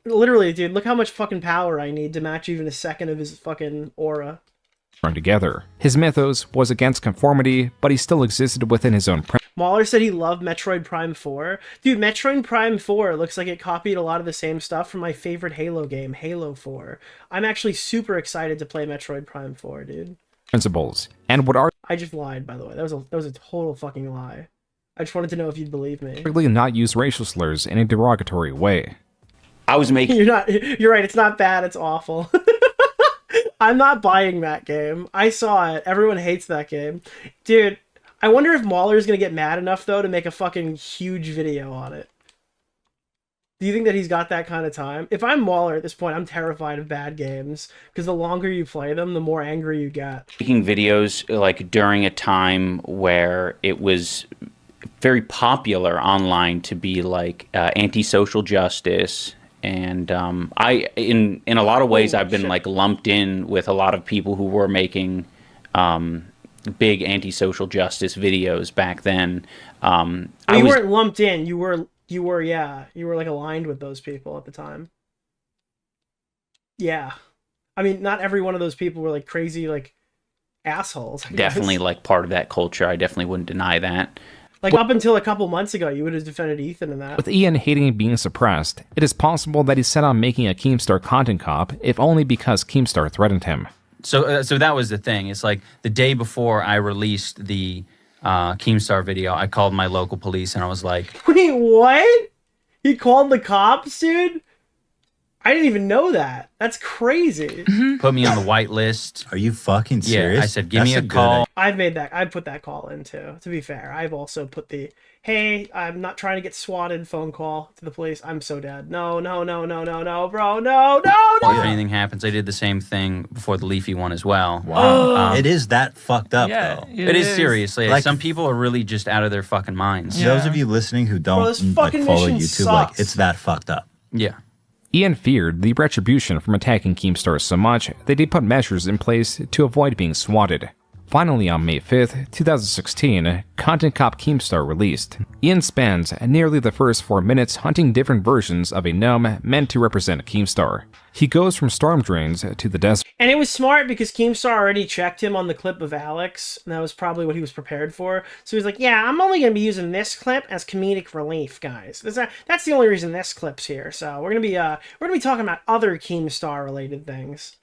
literally, dude, look how much fucking power I need to match even a second of his fucking aura. Together. His mythos was against conformity, but he still existed within his own... Mauler said he loved Metroid Prime 4. Dude, Metroid Prime 4 looks like it copied a lot of the same stuff from my favorite Halo game, Halo 4. I'm actually super excited to play Metroid Prime 4, dude. Principles. And what are... I just lied, by the way. That was a total fucking lie. I just wanted to know if you'd believe me. Not use racial slurs in a derogatory way. I was making... You're right, it's not bad, it's awful. I'm not buying that game. I saw it. Everyone hates that game. Dude, I wonder if Mauler's gonna get mad enough, though, to make a fucking huge video on it. Do you think that he's got that kind of time? If I'm Mauler at this point, I'm terrified of bad games, because the longer you play them, the more angry you get. Making videos, like, during a time where it was very popular online to be, like, anti-social justice... And in a lot of ways, I've been like lumped in with a lot of people who were making big anti-social justice videos back then. You weren't lumped in. You were like aligned with those people at the time. Yeah, I mean, not every one of those people were like crazy, like assholes. I guess. Definitely like part of that culture. I definitely wouldn't deny that. Like up until a couple months ago, you would have defended Ethan in that. With Ian hating being suppressed, it is possible that he set on making a Keemstar content cop, if only because Keemstar threatened him. So that was the thing. It's like the day before I released the Keemstar video, I called my local police and I was like, wait, what? He called the cops, dude? I didn't even know that. That's crazy. Put me on the white list. Are you fucking serious? Yeah, I said, give me a call. I put that call in too. To be fair, I've also put the, hey, I'm not trying to get swatted phone call to the police. I'm so dead. No, bro. No. If anything happens, I did the same thing before the Leafy one as well. Wow. It is that fucked up, though. It is seriously. Like, some people are really just out of their fucking minds. Those of you listening who don't follow YouTube, like, it's that fucked up. Yeah. Ian feared the retribution from attacking Keemstar so much that they put measures in place to avoid being swatted. Finally, on May 5th, 2016, Content Cop Keemstar released. Ian spends nearly the first 4 minutes hunting different versions of a gnome meant to represent Keemstar. He goes from storm drains to the desert. And it was smart because Keemstar already checked him on the clip of Alex, and that was probably what he was prepared for. So he's like, yeah, I'm only going to be using this clip as comedic relief, guys. That's the only reason this clip's here. So we're going to be talking about other Keemstar related things.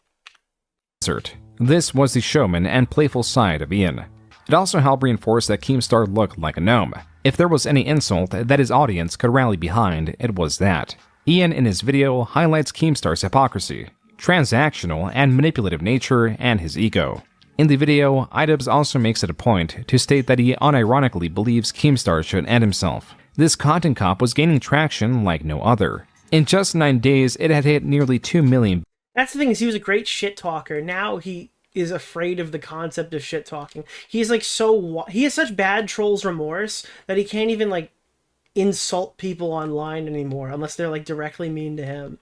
This was the showman and playful side of Ian. It also helped reinforce that Keemstar looked like a gnome. If there was any insult that his audience could rally behind, it was that. Ian in his video highlights Keemstar's hypocrisy, transactional and manipulative nature, and his ego. In the video, iDubbbz also makes it a point to state that he unironically believes Keemstar should end himself. This content cop was gaining traction like no other. In just 9 days, it had hit nearly 2 million. That's the thing, is he was a great shit talker. Now he is afraid of the concept of shit talking. He's like he has such bad trolls remorse that he can't even like insult people online anymore unless they're like directly mean to him.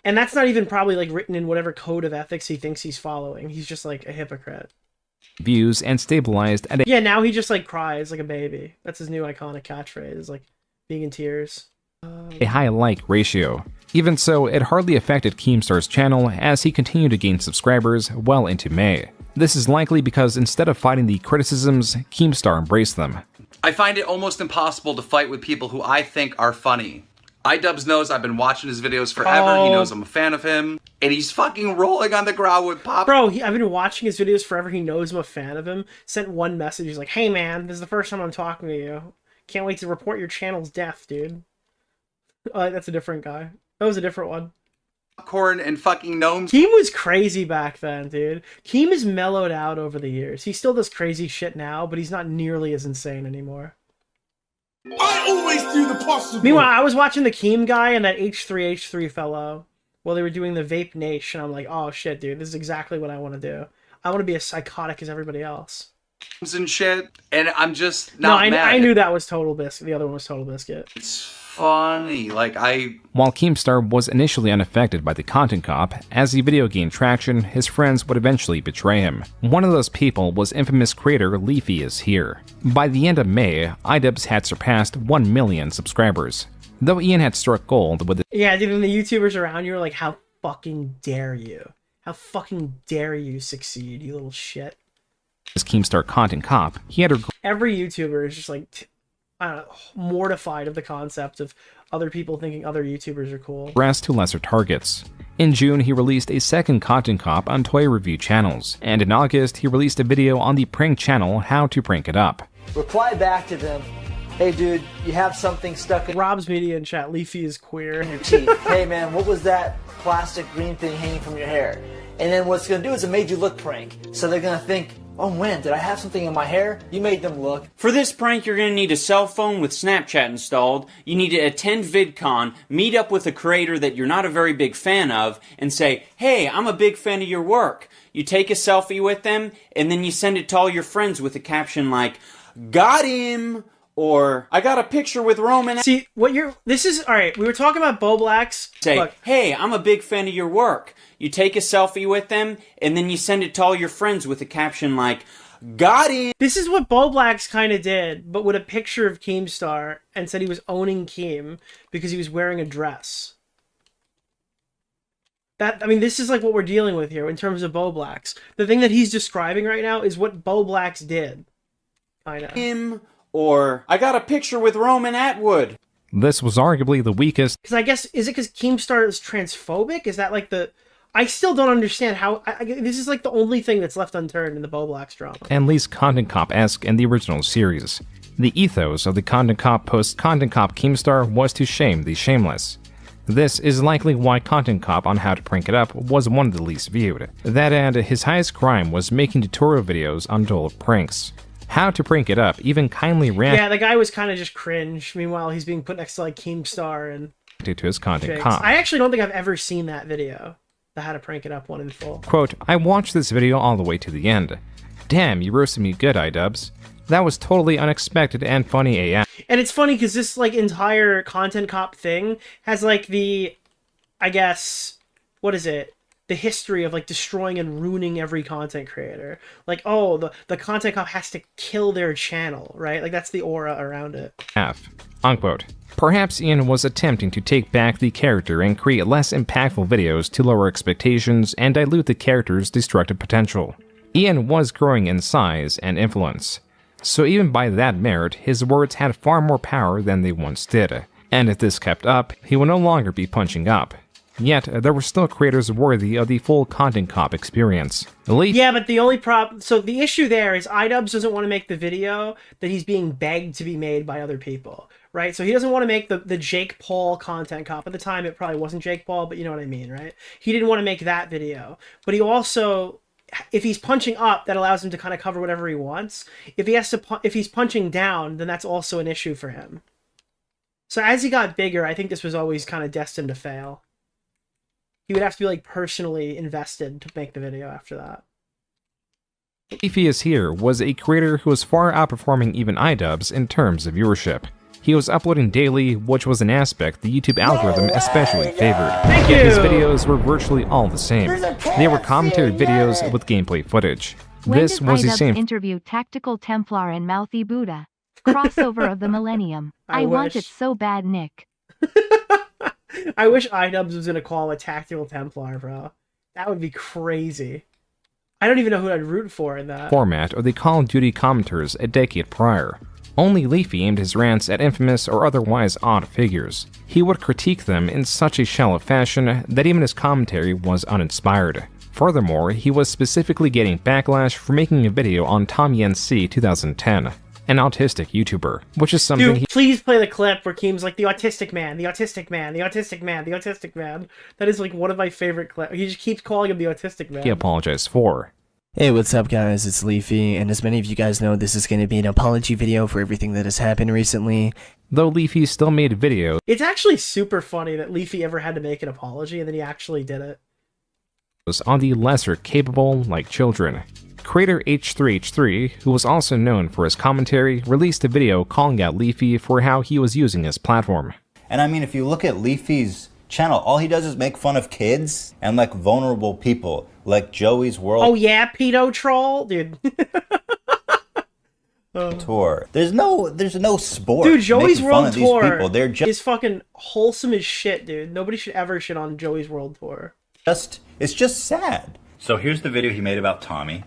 And that's not even probably like written in whatever code of ethics he thinks he's following. He's just like a hypocrite. Views and stabilized at yeah, now he just like cries like a baby. That's his new iconic catchphrase, like being in tears. A high like ratio. Even so, it hardly affected Keemstar's channel as he continued to gain subscribers well into May. This is likely because instead of fighting the criticisms, Keemstar embraced them. I find it almost impossible to fight with people who I think are funny. iDubbbz knows I've been watching his videos forever. He knows I'm a fan of him. And he's fucking rolling on the ground with pop. Bro, I've been watching his videos forever. He knows I'm a fan of him. Sent one message. He's like, hey man, this is the first time I'm talking to you. Can't wait to report your channel's death, dude. That's a different guy. That was a different one. Popcorn and fucking gnomes. Keem was crazy back then, dude. Keem has mellowed out over the years. He still does crazy shit now, but he's not nearly as insane anymore. I always do the possible. Meanwhile, I was watching the Keem guy and that H3H3 fellow while they were doing the Vape Nation. I'm like, oh shit, dude, this is exactly what I want to do. I want to be as psychotic as everybody else. And shit, and I'm just not mad. I knew that was Total Biscuit. The other one was Total Biscuit. It's funny, While Keemstar was initially unaffected by the content cop, as the video gained traction, his friends would eventually betray him. One of those people was infamous creator Leafy is here. By the end of May, iDubbbz had surpassed 1 million subscribers. Though Ian had struck gold with yeah, dude, and the YouTubers around you are like, how fucking dare you? How fucking dare you succeed, you little shit? his Keemstar content cop, he had every YouTuber is just like, I don't know, mortified of the concept of other people thinking other YouTubers are cool. progressed to lesser targets. In June, he released a second content cop on toy review channels, and in August, he released a video on the prank channel How to Prank It Up. Reply back to them, hey dude, you have something stuck in Rob's media in chat, Leafy is queer. your teeth. Hey man, what was that plastic green thing hanging from your hair? And then what's gonna do is a made you look prank. So they're gonna think, oh man, did I have something in my hair? You made them look. For this prank, you're going to need a cell phone with Snapchat installed. You need to attend VidCon, meet up with a creator that you're not a very big fan of, and say, hey, I'm a big fan of your work. You take a selfie with them, and then you send it to all your friends with a caption like, got him! Or, I got a picture with Roman. See, this is, alright, we were talking about Boblax. Say, look, hey, I'm a big fan of your work. You take a selfie with them, and then you send it to all your friends with a caption like, got him! This is what Boblax kind of did, but with a picture of Keemstar, and said he was owning Keem because he was wearing a dress. I mean, this is like what we're dealing with here in terms of Bo Blacks. The thing that he's describing right now is what Bo Blacks did. I know. Him or I got a picture with Roman Atwood. This was arguably the weakest. Because I guess, is it because Keemstar is transphobic? Is that like the... I still don't understand how... this is like the only thing that's left unturned in the Bo Blacks drama. And least Content Cop-esque in the original series. The ethos of the Content Cop post-Content Cop Keemstar was to shame the shameless. This is likely why Content Cop on How to Prank It Up was one of the least viewed. That and his highest crime was making tutorial videos on dull pranks. How to Prank It Up even kindly ran... Yeah, the guy was kind of just cringe. Meanwhile, he's being put next to like Keemstar and... to his Content Jakes. Cop. I actually don't think I've ever seen that video. The How to Prank It Up one in full. Quote, I watched this video all the way to the end. Damn, you roasted me good, iDubbbz. That was totally unexpected and funny AF. And it's funny because this like entire Content Cop thing has like the, I guess, what is it? The history of like destroying and ruining every content creator. Like, oh, the Content Cop has to kill their channel, right? Like that's the aura around it. Unquote. Perhaps Ian was attempting to take back the character and create less impactful videos to lower expectations and dilute the character's destructive potential. Ian was growing in size and influence. So even by that merit, his words had far more power than they once did. And if this kept up, he would no longer be punching up. Yet, there were still creators worthy of the full Content Cop experience. Yeah, but the only problem... So the issue there is iDubbbz doesn't want to make the video that he's being begged to be made by other people, right? So he doesn't want to make the Jake Paul Content Cop. At the time, it probably wasn't Jake Paul, but you know what I mean, right? He didn't want to make that video. But he also... If he's punching up, that allows him to kind of cover whatever he wants. If he has to, if he's punching down, then that's also an issue for him. So as he got bigger, I think this was always kind of destined to fail. He would have to be like personally invested to make the video after that. Leafy is Here was a creator who was far outperforming even iDubbbz in terms of viewership. He was uploading daily, which was an aspect the YouTube algorithm especially favored. Thank you! His videos were virtually all the same. They were commentary videos with gameplay footage. When This does was the iDubbbz same interview Tactical Templar and Mouthy Buddha? Crossover of the millennium. I want it wish. so bad, Nick. I wish iDubbbz was gonna call a Tactical Templar, bro. That would be crazy. I don't even know who I'd root for in that. format of the Call of Duty commenters a decade prior. Only Leafy aimed his rants at infamous or otherwise odd figures. He would critique them in such a shallow fashion that even his commentary was uninspired. Furthermore, he was specifically getting backlash for making a video on Tommy NC 2010, an autistic YouTuber, which is something Dude, please play the clip where Keem's like, the autistic man, the autistic man, the autistic man, the autistic man. That is like one of my favorite clips. He just keeps calling him the autistic man. he apologized for. Hey, what's up guys, it's Leafy, and as many of you guys know, this is going to be an apology video for everything that has happened recently. Though Leafy still made videos It's actually super funny that Leafy ever had to make an apology and then he actually did it. on the lesser capable like children. Creator H3H3, who was also known for his commentary, released a video calling out Leafy for how he was using his platform. And I mean, if you look at Leafy's channel, all he does is make fun of kids and like vulnerable people, like Joey's World Oh yeah, pedo troll? Dude. Tour. There's no sport. Dude, Joey's making fun World of these Tour people. They're is fucking wholesome as shit, dude. Nobody should ever shit on Joey's World Tour. it's just sad. So here's the video he made about Tommy.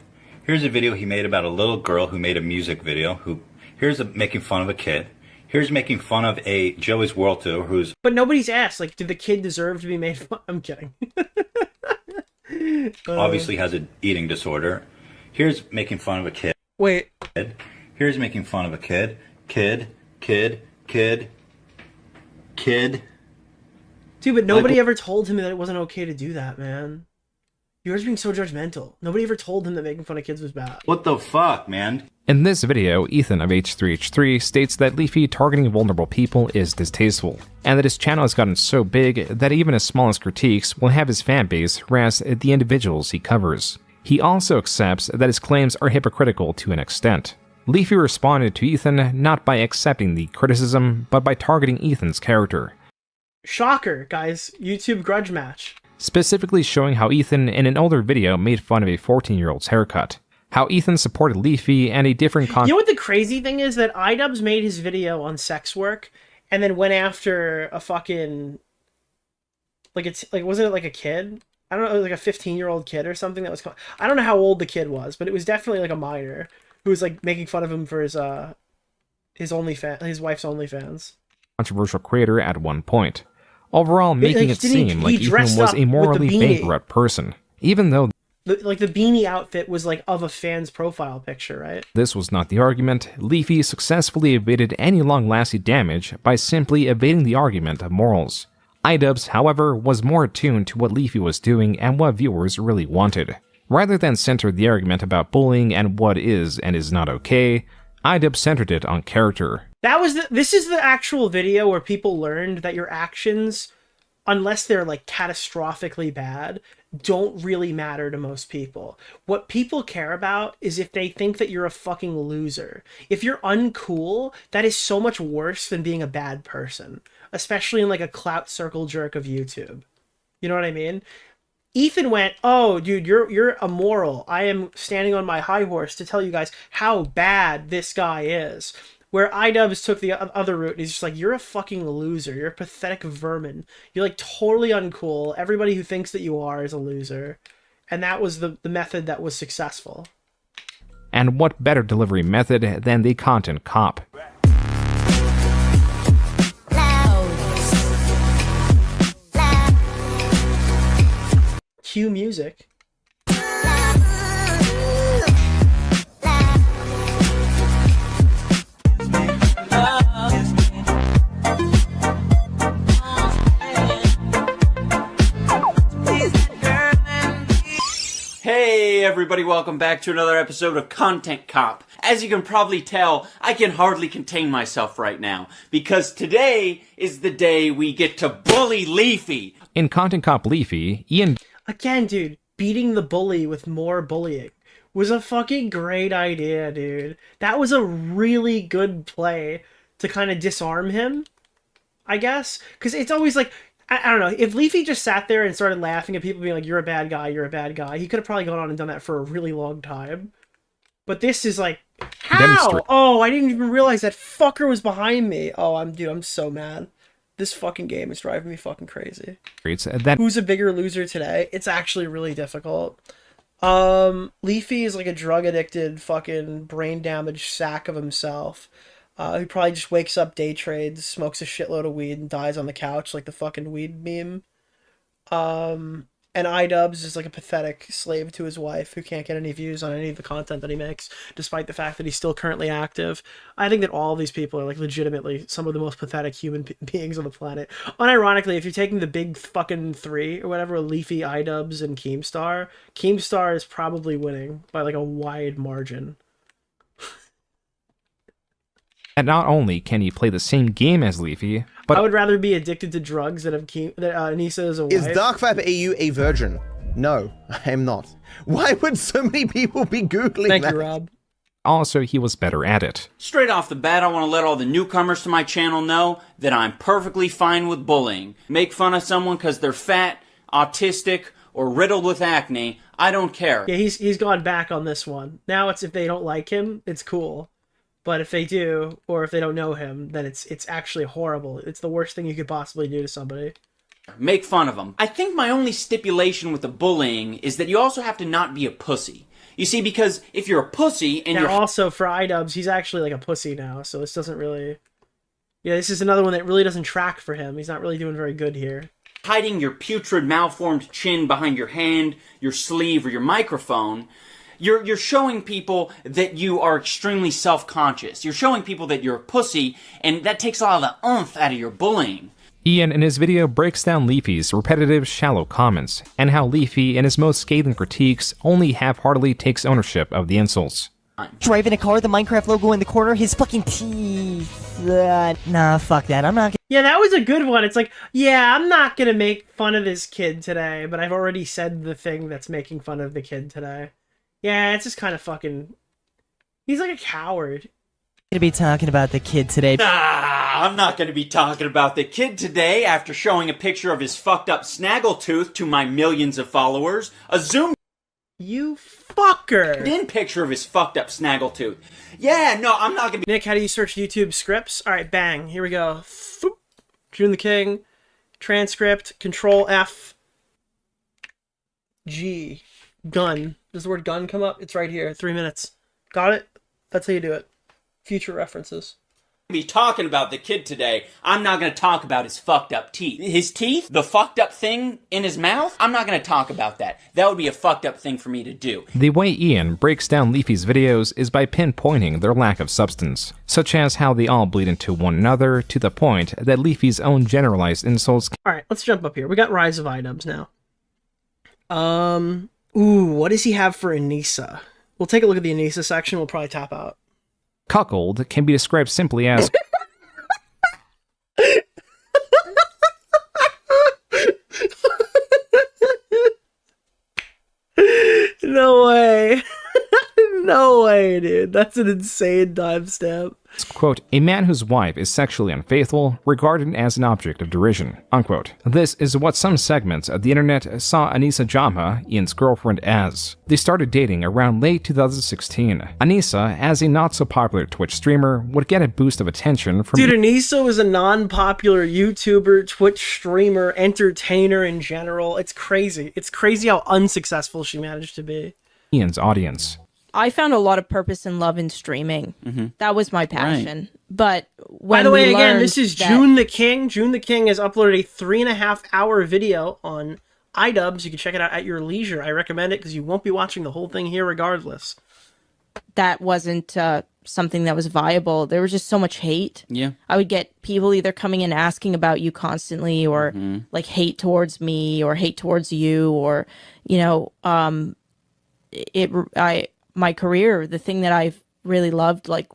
Here's a video he made about a little girl who made a music video. Here's making fun of a kid. Here's making fun of a Joey's World Tour who's... But nobody's asked, like, did the kid deserve to be made fun? I'm kidding. obviously has an eating disorder. Here's making fun of a kid. Wait. Here's making fun of a kid. Kid. Dude, but nobody ever told him that it wasn't okay to do that, man. You guys are being so judgmental. Nobody ever told him that making fun of kids was bad. What the fuck, man? In this video, Ethan of H3H3 states that Leafy targeting vulnerable people is distasteful, and that his channel has gotten so big that even his smallest critiques will have his fanbase harass the individuals he covers. He also accepts that his claims are hypocritical to an extent. Leafy responded to Ethan not by accepting the criticism, but by targeting Ethan's character. Shocker, guys. YouTube grudge match. Specifically showing how Ethan in an older video made fun of a 14-year-old's haircut. How Ethan supported Leafy and a different You know what the crazy thing is? That iDubbbz made his video on sex work and then went after a fucking... wasn't it like a kid? I don't know, like a 15-year-old kid or something that was. I don't know how old the kid was, but it was definitely like a minor who was like making fun of him for his wife's OnlyFans. Controversial creator at one point, overall making it seem like Ethan was a morally bankrupt person, even though like the beanie outfit was like of a fan's profile picture, right? This was not the argument. Leafy successfully evaded any long-lasting damage by simply evading the argument of morals. iDubbbz, however, was more attuned to what Leafy was doing and what viewers really wanted. Rather than center the argument about bullying and what is and is not okay, iDubbbz centered it on character. This is the actual video where people learned that your actions, unless they're like catastrophically bad, don't really matter to most people. What people care about is if they think that you're a fucking loser. If you're uncool, that is so much worse than being a bad person, especially in like a clout circle jerk of YouTube. You know what I mean? Ethan went, "Oh, dude, you're immoral. I am standing on my high horse to tell you guys how bad this guy is." Where iDubbbz took the other route, and he's just like, "You're a fucking loser. You're a pathetic vermin. You're like totally uncool. Everybody who thinks that you are is a loser." And that was the method that was successful. And what better delivery method than the content cop? Cue music. Hey everybody, welcome back to another episode of Content Cop. As you can probably tell, I can hardly contain myself right now, because today is the day we get to bully Leafy. In Content Cop Leafy, Ian... Again, dude, beating the bully with more bullying was a fucking great idea, dude. That was a really good play to kind of disarm him, I guess. Because it's always like... I don't know, if Leafy just sat there and started laughing at people being like, "You're a bad guy, you're a bad guy," he could have probably gone on and done that for a really long time. But this is like, how? Oh, I didn't even realize that fucker was behind me. Oh, I'm so mad. This fucking game is driving me fucking crazy. Who's a bigger loser today? It's actually really difficult. Leafy is like a drug-addicted, fucking brain-damaged sack of himself. He probably just wakes up, day trades, smokes a shitload of weed, and dies on the couch like the fucking weed meme. And iDubbbz is like a pathetic slave to his wife who can't get any views on any of the content that he makes, despite the fact that he's still currently active. I think that all of these people are like legitimately some of the most pathetic human beings on the planet. Unironically, if you're taking the big fucking three or whatever, Leafy, iDubbbz, and Keemstar is probably winning by like a wide margin. And not only can he play the same game as Leafy, but I would rather be addicted to drugs than have Anisa as a wife. Is DarkVibe AU a virgin? No, I am not. Why would so many people be Googling that? Thank you, Rob. Also, he was better at it. Straight off the bat, I want to let all the newcomers to my channel know that I'm perfectly fine with bullying. Make fun of someone because they're fat, autistic, or riddled with acne, I don't care. Yeah, he's gone back on this one. Now it's if they don't like him, it's cool. But if they do, or if they don't know him, then it's actually horrible. It's the worst thing you could possibly do to somebody. Make fun of them. I think my only stipulation with the bullying is that you also have to not be a pussy. You see, because if you're a pussy and you're... also, for iDubbbz, he's actually like a pussy now, so this doesn't really... Yeah, this is another one that really doesn't track for him. He's not really doing very good here. Hiding your putrid, malformed chin behind your hand, your sleeve, or your microphone... You're showing people that you are extremely self-conscious. You're showing people that you're a pussy, and that takes a lot of the oomph out of your bullying. Ian, in his video, breaks down Leafy's repetitive, shallow comments, and how Leafy, in his most scathing critiques, only half-heartedly takes ownership of the insults. Driving a car, the Minecraft logo in the corner, his fucking teeth. Nah, fuck that. I'm not. Yeah, that was a good one. It's like, yeah, I'm not gonna make fun of this kid today, but I've already said the thing that's making fun of the kid today. Yeah, it's just kind of fucking... He's like a coward. Gonna be talking about the kid today. I'm not gonna be talking about the kid today after showing a picture of his fucked up snaggletooth to my millions of followers. A zoom... You fucker! In picture of his fucked up snaggletooth. Yeah, no, I'm not gonna be... Nick, how do you search YouTube scripts? Alright, bang. Here we go. June the King. Transcript. Control F. G. Gun. Does the word gun come up? It's right here. 3 minutes. Got it? That's how you do it. Future references. Be talking about the kid today. I'm not going to talk about his fucked up teeth. His teeth? The fucked up thing in his mouth? I'm not going to talk about that. That would be a fucked up thing for me to do. The way Ian breaks down Leafy's videos is by pinpointing their lack of substance, such as how they all bleed into one another to the point that Leafy's own generalized insults. Alright, let's jump up here. We got Rise of iDubbbz now. Ooh, what does he have for Anisa? We'll take a look at the Anisa section. We'll probably tap out. Cuckold can be described simply as No way. No way, dude. That's an insane timestamp. quote, a man whose wife is sexually unfaithful, regarded as an object of derision, unquote. This is what some segments of the internet saw Anisa Jamha, Ian's girlfriend, as. They started dating around late 2016. Anisa, as a not-so-popular Twitch streamer, would get a boost of attention from— Dude, Anisa was a non-popular YouTuber, Twitch streamer, entertainer in general. It's crazy. It's crazy how unsuccessful she managed to be. Ian's audience. I found a lot of purpose and love in streaming. That was my passion. Right. But when by the way, we again, learned this is that— June the King. June the King has uploaded a 3.5-hour video on iDubbbz. You can check it out at your leisure. I recommend it because you won't be watching the whole thing here regardless. that wasn't something that was viable. There was just so much hate. Yeah. I would get people either coming in asking about you constantly, or like hate towards me, or hate towards you, or, you know, my career, the thing that I've really loved, like,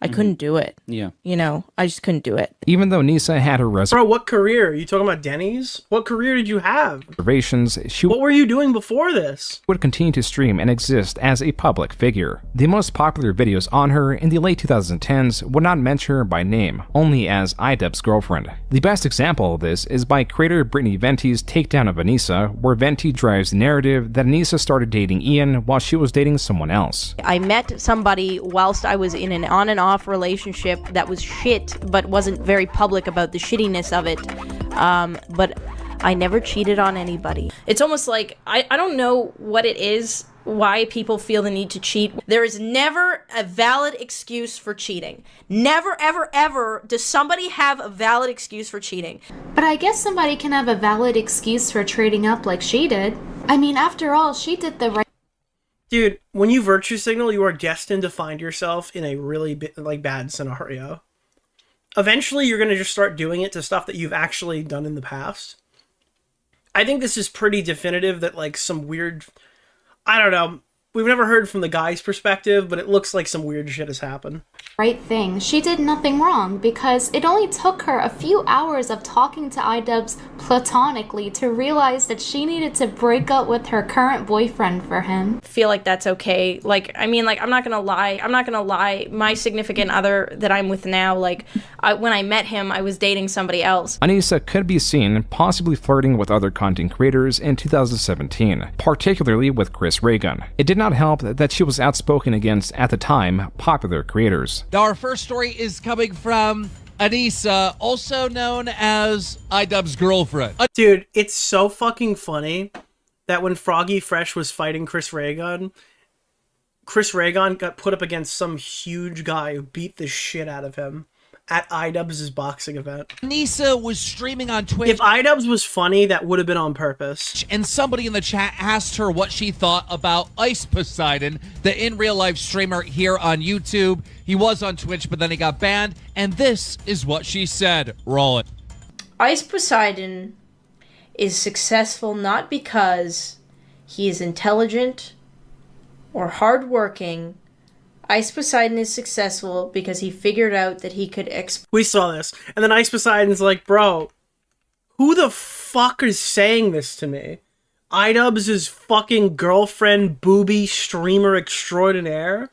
I couldn't do it. Yeah. You know, I just couldn't do it. Even though Nisa had her Bro, what career? Are you talking about Denny's? What career did you have? reservations, she What were you doing before this? would continue to stream and exist as a public figure. The most popular videos on her in the late 2010s would not mention her by name, only as iDubbbz's girlfriend. The best example of this is by creator Brittany Venti's takedown of Anisa, where Venti drives the narrative that Anisa started dating Ian while she was dating someone else. I met somebody whilst I was in an on and off relationship that was shit, but wasn't very public about the shittiness of it. But I never cheated on anybody. It's almost like, I don't know what it is, why people feel the need to cheat. There is never a valid excuse for cheating. Never, ever, ever does somebody have a valid excuse for cheating. But I guess somebody can have a valid excuse for trading up like she did. I mean, after all, she did the right— Dude, when you virtue signal, you are destined to find yourself in a really bad scenario. Eventually, you're going to just start doing it to stuff that you've actually done in the past. I think this is pretty definitive that, like, some weird... I don't know. We've never heard from the guy's perspective, but it looks like some weird shit has happened. right thing. She did nothing wrong because it only took her a few hours of talking to iDubbbz platonically to realize that she needed to break up with her current boyfriend for him. Feel like that's okay. Like, I mean, like, I'm not gonna lie. My significant other that I'm with now, like, when I met him, I was dating somebody else. Anisa could be seen possibly flirting with other content creators in 2017, particularly with Chris Raygun. It did not help that she was outspoken against, at the time, popular creators. Now, our first story is coming from Anisa, also known as iDubbbz's girlfriend. Dude, it's so fucking funny that when Froggy Fresh was fighting Chris Raygun got put up against some huge guy who beat the shit out of him at iDubbbz's boxing event. Anisa was streaming on Twitch. If iDubbbz was funny, that would have been on purpose. And somebody in the chat asked her what she thought about Ice Poseidon, the in-real-life streamer here on YouTube. He was on Twitch, but then he got banned. And this is what she said. Roll it. Ice Poseidon is successful not because he is intelligent or hardworking. Ice Poseidon is successful because he figured out that he could We saw this. And then Ice Poseidon's like, bro, who the fuck is saying this to me? iDubbbz's fucking girlfriend, booby, streamer extraordinaire?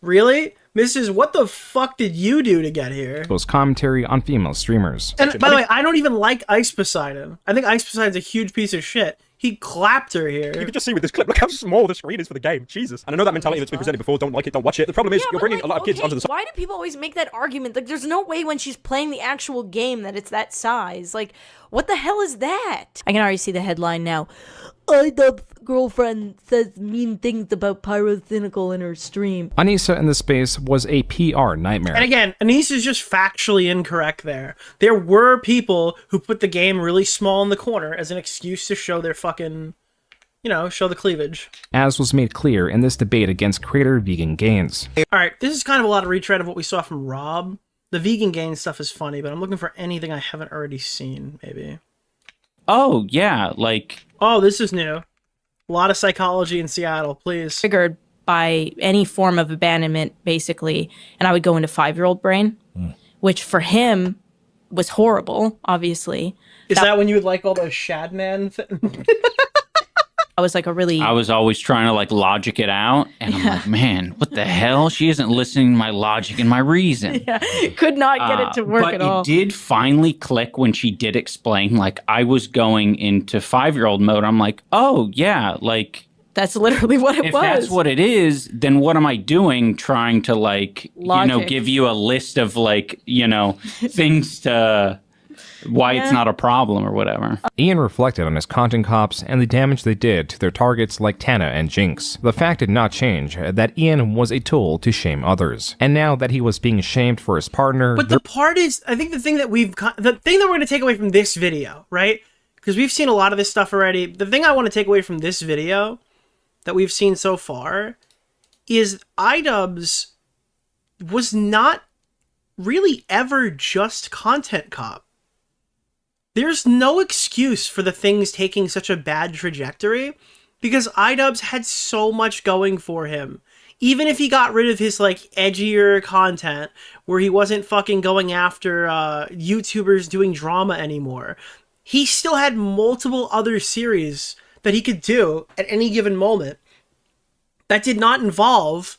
Really? Mrs., what the fuck did you do to get here? Post commentary on female streamers. And by the way, I don't even like Ice Poseidon. I think Ice Poseidon's a huge piece of shit. He clapped her here. You can just see with this clip, look how small the screen is for the game. Jesus. And I know that mentality that's been presented before, don't like it, don't watch it. The problem is, you're bringing a lot of kids onto the side. Why do people always make that argument? Like, there's no way when she's playing the actual game that it's that size. Like, What the hell is that? I can already see the headline now. iDubbbz girlfriend says mean things about Pyrocynical in her stream. Anisa in the space was a PR nightmare. And again, Anisa's just factually incorrect there. There were people who put the game really small in the corner as an excuse to show their fucking, you know, show the cleavage. As was made clear in this debate against creator Vegan Gains. Alright, this is kind of a lot of retread of what we saw from Rob. The Vegan Gains stuff is funny, but I'm looking for anything I haven't already seen, maybe. Oh, yeah, like... Oh, this is new. A lot of psychology in Seattle, please. Triggered by any form of abandonment, basically, and I would go into 5-year-old brain, which for him was horrible, obviously. Is that when you would like all those Shadman things? I was like a really... I was always trying to like logic it out, and I'm like, man, what the hell? She isn't listening to my logic and my reason. Yeah, could not get it to work at all. But it did finally click when she did explain, like, I was going into 5-year-old mode. I'm like, oh, yeah, like... That's literally what it was. If that's what it is, then what am I doing trying to, like, Logic. you know, give you a list of, like, you know, things to... why it's not a problem or whatever. Ian reflected on his content cops and the damage they did to their targets like Tana and Jinx. The fact did not change that Ian was a tool to shame others. And now that he was being shamed for his partner... But the part is, I think the thing that we're going to take away from this video, right? Because we've seen a lot of this stuff already. The thing I want to take away from this video that we've seen so far is iDubbbz was not really ever just content cop. There's no excuse for the things taking such a bad trajectory because iDubbbz had so much going for him. Even if he got rid of his, like, edgier content where he wasn't fucking going after YouTubers doing drama anymore, he still had multiple other series that he could do at any given moment that did not involve,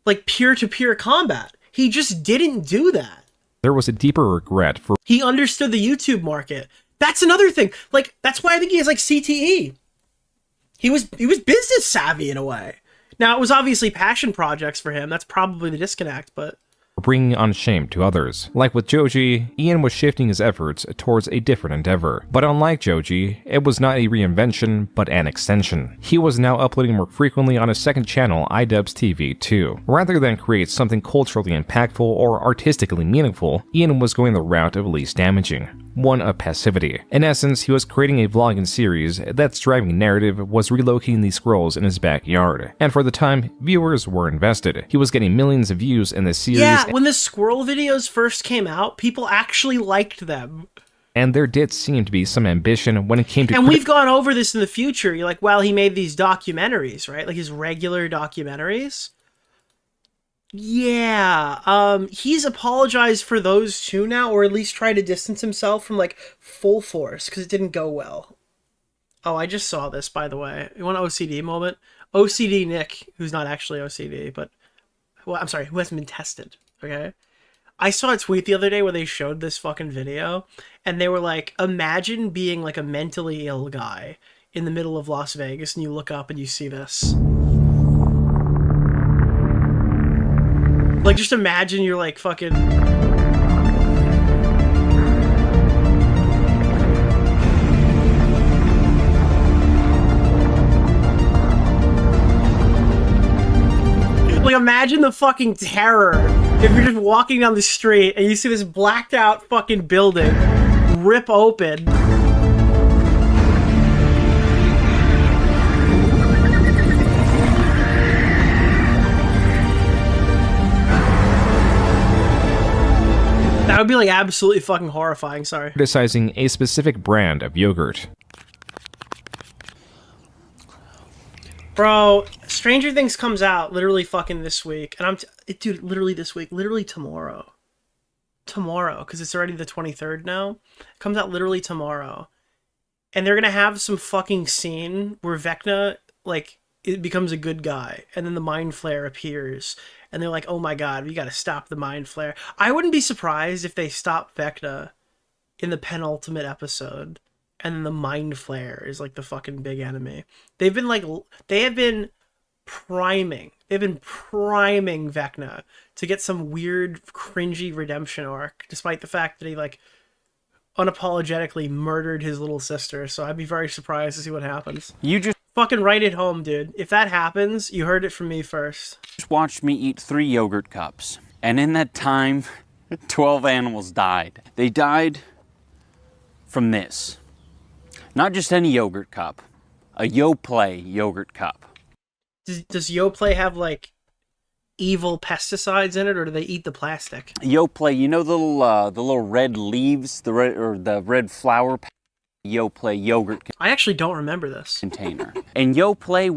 like, peer-to-peer combat. He just didn't do that. There was a deeper regret for... He understood the YouTube market. That's another thing. Like, that's why I think he has, like, CTE. He was business savvy in a way. Now, it was obviously passion projects for him. That's probably the disconnect, but... bringing on shame to others. Like with Joji, Ian was shifting his efforts towards a different endeavor. But unlike Joji, it was not a reinvention, but an extension. He was now uploading more frequently on his second channel, iDubbbz TV 2. Rather than create something culturally impactful or artistically meaningful, Ian was going the route of least damaging. One of passivity. In essence, he was creating a vlogging series that's driving narrative was relocating these scrolls in his backyard. And for the time, viewers were invested. He was getting millions of views in this series. Yeah, when the squirrel videos first came out, people actually liked them. And there did seem to be some ambition when it came to... And we've gone over this in the future. You're like, well, he made these documentaries, right? Like his regular documentaries. Yeah, he's apologized for those too now, or at least tried to distance himself from, like, Full Force, because it didn't go well. Oh, I just saw this, by the way. You want an OCD moment? OCD Nick, who's not actually OCD, but... well, I'm sorry, who hasn't been tested, okay? I saw a tweet the other day where they showed this fucking video, and they were like, imagine being, like, a mentally ill guy in the middle of Las Vegas, and you look up and you see this. Like, just imagine you're, like, fucking... like, imagine the fucking terror if you're just walking down the street and you see this blacked out fucking building rip open. That would be, like, absolutely fucking horrifying, sorry. Criticizing a specific brand of yogurt. Bro, Stranger Things comes out literally fucking this week. And dude, literally this week. Literally tomorrow. Tomorrow, because it's already the 23rd now. It comes out literally tomorrow. And they're gonna have some fucking scene where Vecna, like, it becomes a good guy. And then the Mind Flare appears. And they're like, oh my god, we gotta stop the Mind Flare. I wouldn't be surprised if they stop Vecna in the penultimate episode. And then the Mind Flare is, like, the fucking big enemy. They've been priming Vecna to get some weird, cringy redemption arc, despite the fact that he, like, unapologetically murdered his little sister, so I'd be very surprised to see what happens. You just fucking write it home, dude. If that happens, you heard it from me first. watched me eat 3 yogurt cups. And in that time, 12 animals died. They died from this. Not just any yogurt cup. A Yoplait yogurt cup. Does Yoplait have, like, evil pesticides in it, or do they eat the plastic? Yoplait, you know the little red leaves, the red flower Yoplait yogurt I actually don't remember this container. And Yoplait,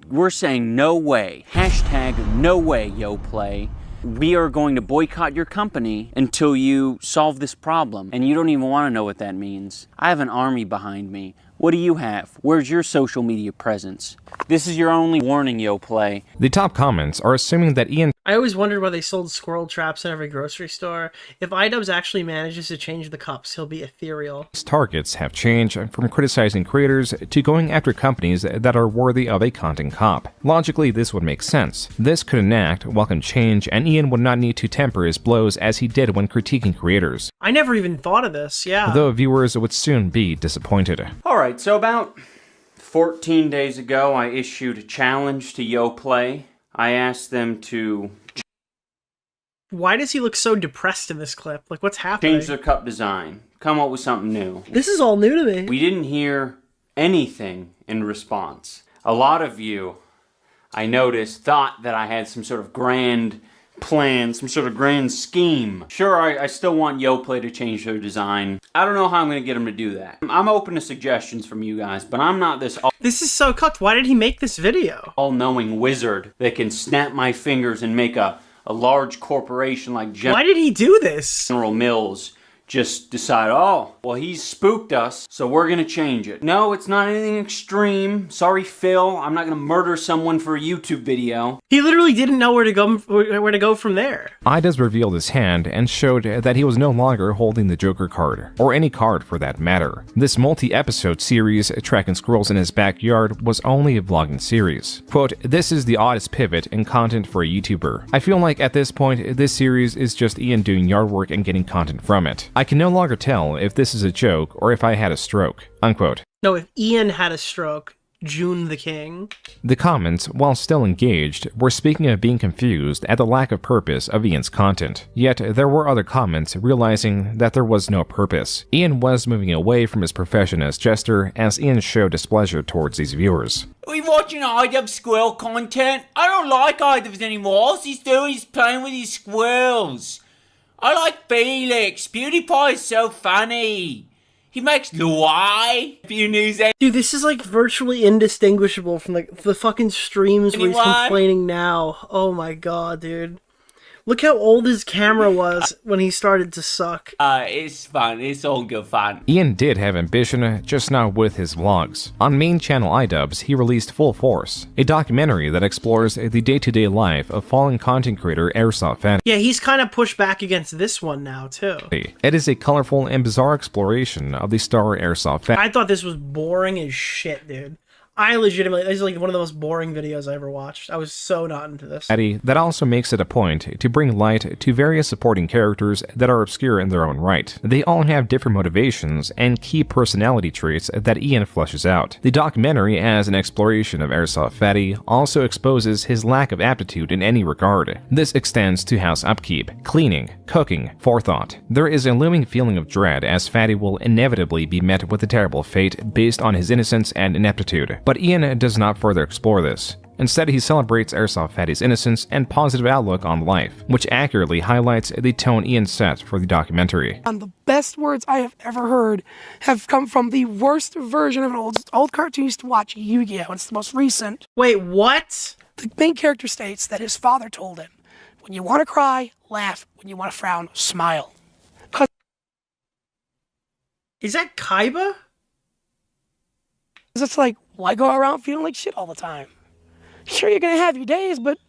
we're saying no way. Hashtag no way, Yoplait. We are going to boycott your company until you solve this problem. And you don't even want to know what that means. I have an army behind me. What do you have? Where's your social media presence? This is your only warning, Yoplait. The top comments are assuming that Ian... I always wondered why they sold squirrel traps in every grocery store. If iDubbbz actually manages to change the cups, he'll be ethereal. targets have changed from criticizing creators to going after companies that are worthy of a content cop. Logically, this would make sense. This could enact welcome change, and Ian would not need to temper his blows as he did when critiquing creators. I never even thought of this, yeah. Though viewers would soon be disappointed. Alright, so about 14 days ago, I issued a challenge to Yoplait. I asked them to... Why does he look so depressed in this clip? Like, what's happening? change their cup design. Come up with something new. This is all new to me. We didn't hear anything in response. A lot of you, I noticed, thought that I had some sort of grand plan, some sort of grand scheme. Sure, I still want Yoplait to change their design. I don't know how I'm going to get them to do that. I'm open to suggestions from you guys, but I'm not this... This is so cooked. Why did he make this video? All-knowing wizard that can snap my fingers and make a large corporation like Why did he do this? General Mills just decide, oh, well, he's spooked us, so we're gonna change it. No, it's not anything extreme. Sorry, Phil. I'm not gonna murder someone for a YouTube video. He literally didn't know where to go from there. iDubbbz revealed his hand and showed that he was no longer holding the Joker card, or any card for that matter. This multi-episode series, tracking squirrels in his backyard, was only a vlogging series. Quote, "This is the oddest pivot in content for a YouTuber. I feel like at this point, this series is just Ian doing yard work and getting content from it. I can no longer tell if this is a joke or if I had a stroke." Unquote. No, if Ian had a stroke, June the King. The comments, while still engaged, were speaking of being confused at the lack of purpose of Ian's content. Yet there were other comments realizing that there was no purpose. Ian was moving away from his profession as jester as Ian showed displeasure towards these viewers. Are we watching iDubbbz squirrel content? I don't like iDubbbz anymore. All he's doing is playing with his squirrels. I like Felix. PewDiePie is so funny. He makes Luai. Dude, this is like virtually indistinguishable from like the fucking streams where he's complaining now. Oh my god, dude. Look how old his camera was when he started to suck. It's fun. It's all good fun. Ian did have ambition, just not with his vlogs. On main channel iDubbbz, he released Full Force, a documentary that explores the day-to-day life of fallen content creator Airsoft Fan. Yeah, he's kind of pushed back against this one now, too. It is a colorful and bizarre exploration of the star Airsoft Fan. I thought this was boring as shit, dude. I legitimately, this is like one of the most boring videos I ever watched. I was so not into this. That also makes it a point to bring light to various supporting characters that are obscure in their own right. They all have different motivations and key personality traits that Ian fleshes out. The documentary, as an exploration of Airsoft Fatty, also exposes his lack of aptitude in any regard. This extends to house upkeep, cleaning, cooking, forethought. There is a looming feeling of dread as Fatty will inevitably be met with a terrible fate based on his innocence and ineptitude. But Ian does not further explore this. Instead, he celebrates Airsoft Fatty's innocence and positive outlook on life, which accurately highlights the tone Ian set for the documentary. And the best words I have ever heard have come from the worst version of an old cartoon you used to watch, Yu-Gi-Oh! It's the most recent. Wait, what? The main character states that his father told him, when you want to cry, laugh. When you want to frown, smile. Is that Kaiba? It's like, why go around feeling like shit all the time? Sure, you're gonna have your days, but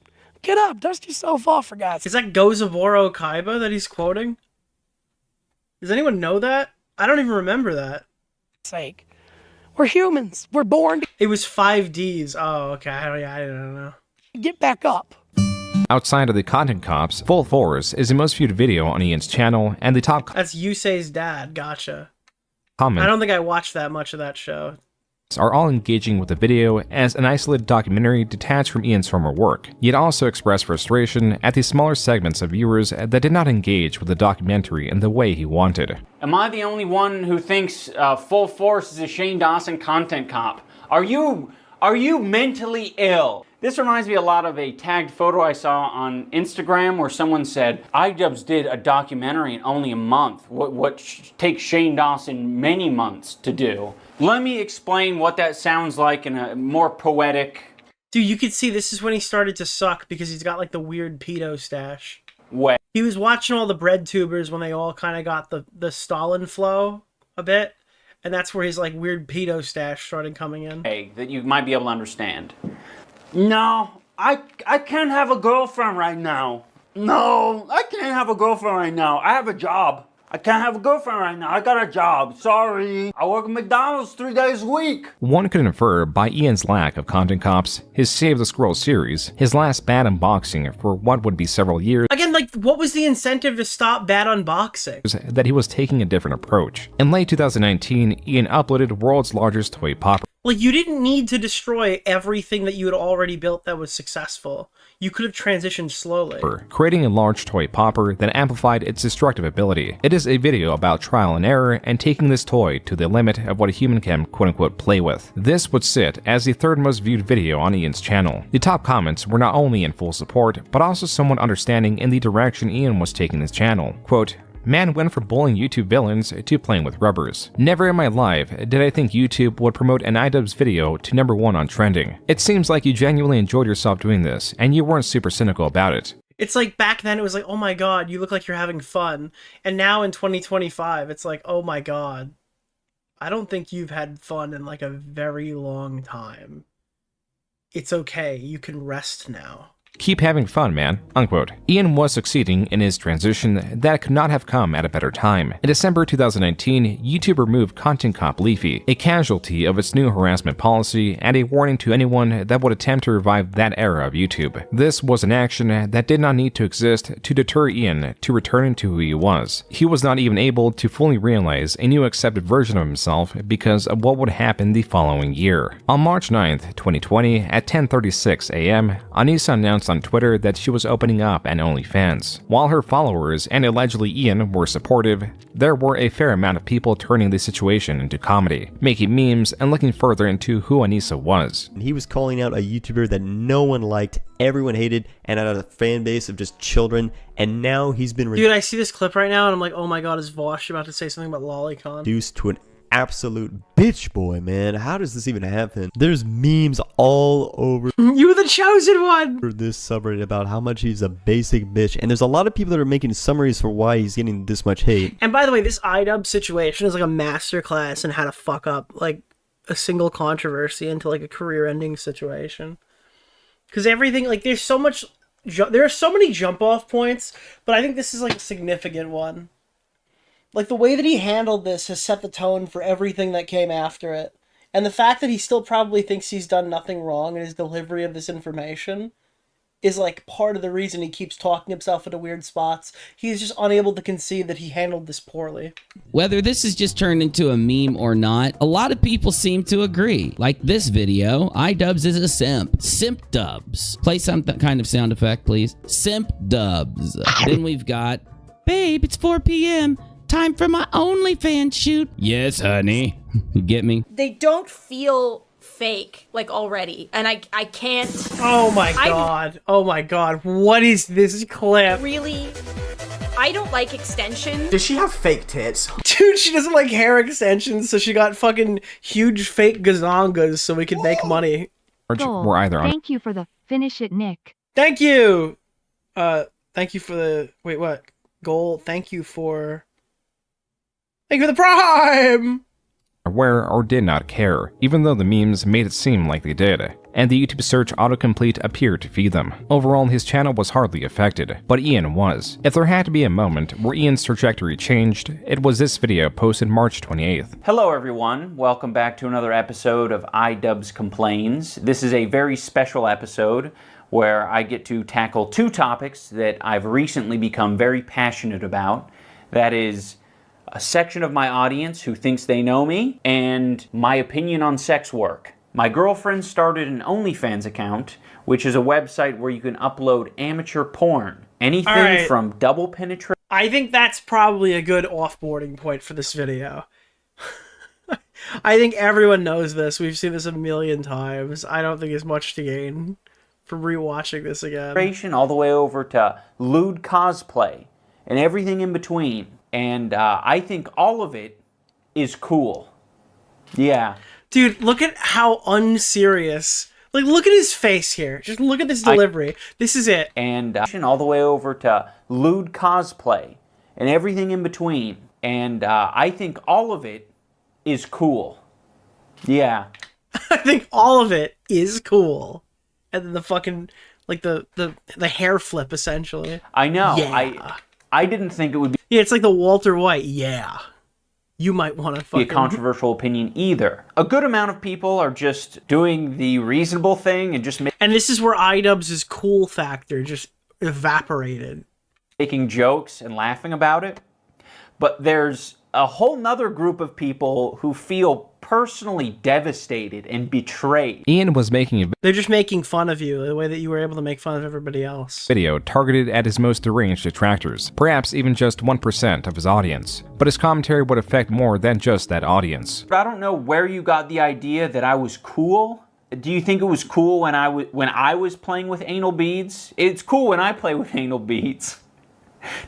get up, dust yourself off, for God's sake. Is that Gozaboro Kaiba that he's quoting? Does anyone know that? I don't even remember that. Sake. We're humans. We're born to... It was 5Ds. Oh, okay. I don't know. Get back up. Outside of the Content Cops, Full Force is the most viewed video on Ian's channel, and the top That's Yusei's dad. Gotcha. comments I don't think I watched that much of that show. are all engaging with the video as an isolated documentary detached from Ian's former work, yet also express frustration at the smaller segments of viewers that did not engage with the documentary in the way he wanted. Am I the only one who thinks Full Force is a Shane Dawson content cop? Are you mentally ill? This reminds me a lot of a tagged photo I saw on Instagram where someone said, iDubbbz did a documentary in only a month, what takes Shane Dawson many months to do. Let me explain what that sounds like in a more poetic... Dude, you could see this is when he started to suck because he's got like the weird pedo stash. way. He was watching all the bread tubers when they all kind of got the Stalin flow a bit. And that's where his like weird pedo stash started coming in. Hey, that you might be able to understand. No, I can't have a girlfriend right now. No, I can't have a girlfriend right now. I have a job. I can't have a girlfriend right now. I got a job. Sorry. I work at McDonald's 3 days a week. One could infer by Ian's lack of Content Cops, his Save the Scroll series, his last bad unboxing for what would be several years, Again, like, what was the incentive to stop bad unboxing? that he was taking a different approach. In late 2019, Ian uploaded World's Largest Toy Popper. Like, you didn't need to destroy everything that you had already built that was successful. You could have transitioned slowly. Creating a large toy popper that amplified its destructive ability. It is a video about trial and error and taking this toy to the limit of what a human can quote-unquote play with. This would sit as the third most viewed video on Ian's channel. The top comments were not only in full support, but also somewhat understanding in the direction Ian was taking his channel. Quote, "Man went from bullying YouTube villains to playing with rubbers. Never in my life did I think YouTube would promote an iDubbbz video to #1 on trending. It seems like you genuinely enjoyed yourself doing this, and you weren't super cynical about it." It's like back then it was like, oh my god, you look like you're having fun. And now in 2025, it's like, oh my god, I don't think you've had fun in like a very long time. It's okay, you can rest now. Keep having fun, man, unquote. Ian was succeeding in his transition that could not have come at a better time. In December 2019, YouTube removed Content Cop Leafy, a casualty of its new harassment policy and a warning to anyone that would attempt to revive that era of YouTube. This was an action that did not need to exist to deter Ian to returning to who he was. He was not even able to fully realize a new accepted version of himself because of what would happen the following year. On March 9th, 2020, at 10:36 a.m., Anisa announced on Twitter that she was opening up an OnlyFans. While her followers and allegedly Ian were supportive, there were a fair amount of people turning the situation into comedy, making memes and looking further into who Anisa was. He was calling out a YouTuber that no one liked, everyone hated, and had a fan base of just children, and now he's been Dude, I see this clip right now and I'm like, oh my god, is Vosh about to say something about Lolicon? reduced to an absolute bitch boy, man. How does this even happen? There's memes all over You were the chosen one for this subreddit about how much he's a basic bitch, and there's a lot of people that are making summaries for why he's getting this much hate. And by the way, this iDubbbz situation is like a masterclass in how to fuck up like a single controversy into like a career-ending situation. Because everything, like, there's so much, there are so many jump-off points, but I think this is like a significant one. Like, the way that he handled this has set the tone for everything that came after it. And the fact that he still probably thinks he's done nothing wrong in his delivery of this information is, like, part of the reason he keeps talking himself into weird spots. He's just unable to concede that he handled this poorly. Whether this has just turned into a meme or not, a lot of people seem to agree. Like this video, iDubbbz is a simp. Simp dubs. Play some kind of sound effect, please. Simp dubs. Then we've got, babe, it's 4 p.m. Time for my OnlyFans shoot. Yes, honey. You get me? They don't feel fake, like, already. And I can't... Oh my god. Oh my god. What is this clip? Really? I don't like extensions. Does she have fake tits? Dude, she doesn't like hair extensions, so she got fucking huge fake gazongas so we could make money. Goal. We're either on. Thank you for the finish it, Nick. Thank you! Thank you for the... Wait, what? Goal, thank you for... Thank you for the prime! Aware or did not care, even though the memes made it seem like they did, and the YouTube search autocomplete appeared to feed them. Overall, his channel was hardly affected, but Ian was. If there had to be a moment where Ian's trajectory changed, it was this video posted March 28th. Hello everyone, welcome back to another episode of iDubbbz Complains. This is a very special episode where I get to tackle two topics that I've recently become very passionate about. That is a section of my audience who thinks they know me, and my opinion on sex work. My girlfriend started an OnlyFans account, which is a website where you can upload amateur porn. Anything from double penetration. I think that's probably a good offboarding point for this video. I think everyone knows this. We've seen this a million times. I don't think there's much to gain from rewatching this again. All the way over to lewd cosplay and everything in between. And I think all of it is cool. Yeah. Dude, look at how unserious. Like, look at his face here. Just look at this delivery. This is it. And all the way over to lewd cosplay and everything in between. And I think all of it is cool. Yeah. I think all of it is cool. And then the fucking, like, the hair flip, essentially. I know. Yeah. I didn't think it would be... Yeah, it's like the Walter White. Yeah. You might want to fucking... be a controversial opinion either. A good amount of people are just doing the reasonable thing and just... And this is where iDubbbz's cool factor just evaporated. Making jokes and laughing about it. But there's a whole nother group of people who feel personally devastated and betrayed. Ian was making a They're just making fun of you the way that you were able to make fun of everybody else. video targeted at his most deranged detractors, perhaps even just 1% of his audience. But his commentary would affect more than just that audience. I don't know where you got the idea that I was cool. Do you think it was cool when I was playing with anal beads? It's cool when I play with anal beads.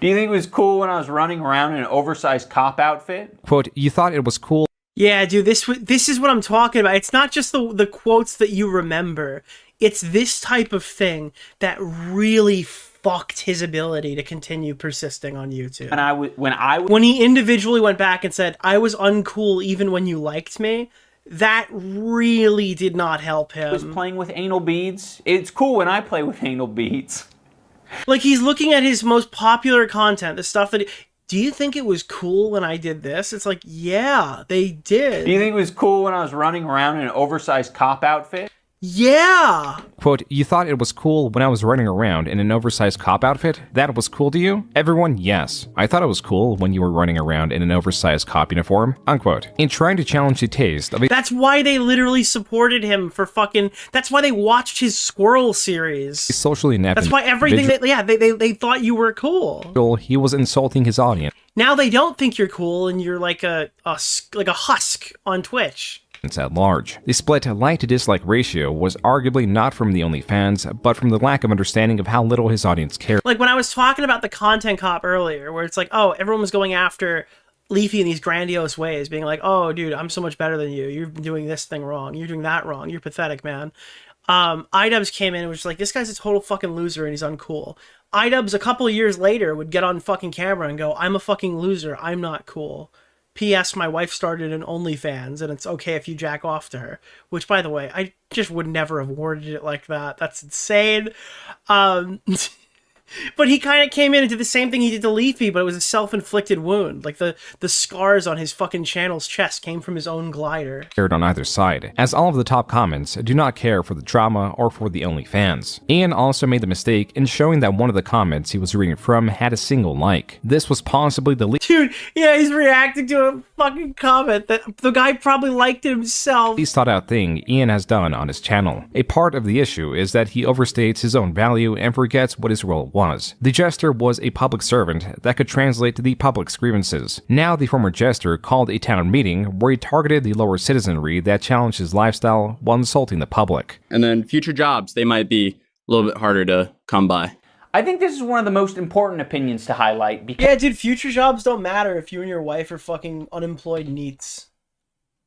Do you think it was cool when I was running around in an oversized cop outfit? Quote, you thought it was cool. Yeah, dude, this is what I'm talking about. It's not just the quotes that you remember. It's this type of thing that really fucked his ability to continue persisting on YouTube. And when he individually went back and said, I was uncool even when you liked me, that really did not help him. I was playing with anal beads. It's cool when I play with anal beads. Like, he's looking at his most popular content, the stuff that... Do you think it was cool when I did this? It's like, yeah, they did. Do you think it was cool when I was running around in an oversized cop outfit? Yeah! Quote, you thought it was cool when I was running around in an oversized cop outfit? That was cool to you? Everyone, yes. I thought it was cool when you were running around in an oversized cop uniform. Unquote. In trying to challenge the taste of a... That's why they literally supported him for fucking... That's why they watched his Squirrel series. socially inept... That's why everything that... Yeah, they thought you were cool. He was insulting his audience. Now they don't think you're cool and you're like a husk on Twitch. At large. The split like to dislike ratio was arguably not from the OnlyFans, but from the lack of understanding of how little his audience cared. Like when I was talking about the content cop earlier, where it's like, oh, everyone was going after Leafy in these grandiose ways, being like, oh, dude, I'm so much better than you. You've been doing this thing wrong. You're doing that wrong. You're pathetic, man. iDubbbz came in and was like, this guy's a total fucking loser and he's uncool. iDubbbz a couple of years later would get on fucking camera and go, I'm a fucking loser. I'm not cool. P.S. My wife started an OnlyFans, and it's okay if you jack off to her. Which, by the way, I just would never have worded it like that. That's insane. But he kind of came in and did the same thing he did to Leafy, but it was a self-inflicted wound. Like, the scars on his fucking channel's chest came from his own glider. Cared on either side, as all of the top comments do not care for the drama or for the OnlyFans. Ian also made the mistake in showing that one of the comments he was reading from had a single like. This was possibly the Dude, yeah, he's reacting to a fucking comment that the guy probably liked it himself. least thought out thing Ian has done on his channel. A part of the issue is that he overstates his own value and forgets what his role was. The jester was a public servant that could translate the public's grievances. Now the former jester called a town meeting where he targeted the lower citizenry that challenged his lifestyle while insulting the public. And then future jobs, they might be a little bit harder to come by. I think this is one of the most important opinions to highlight because... Yeah, dude, future jobs don't matter if you and your wife are fucking unemployed neats.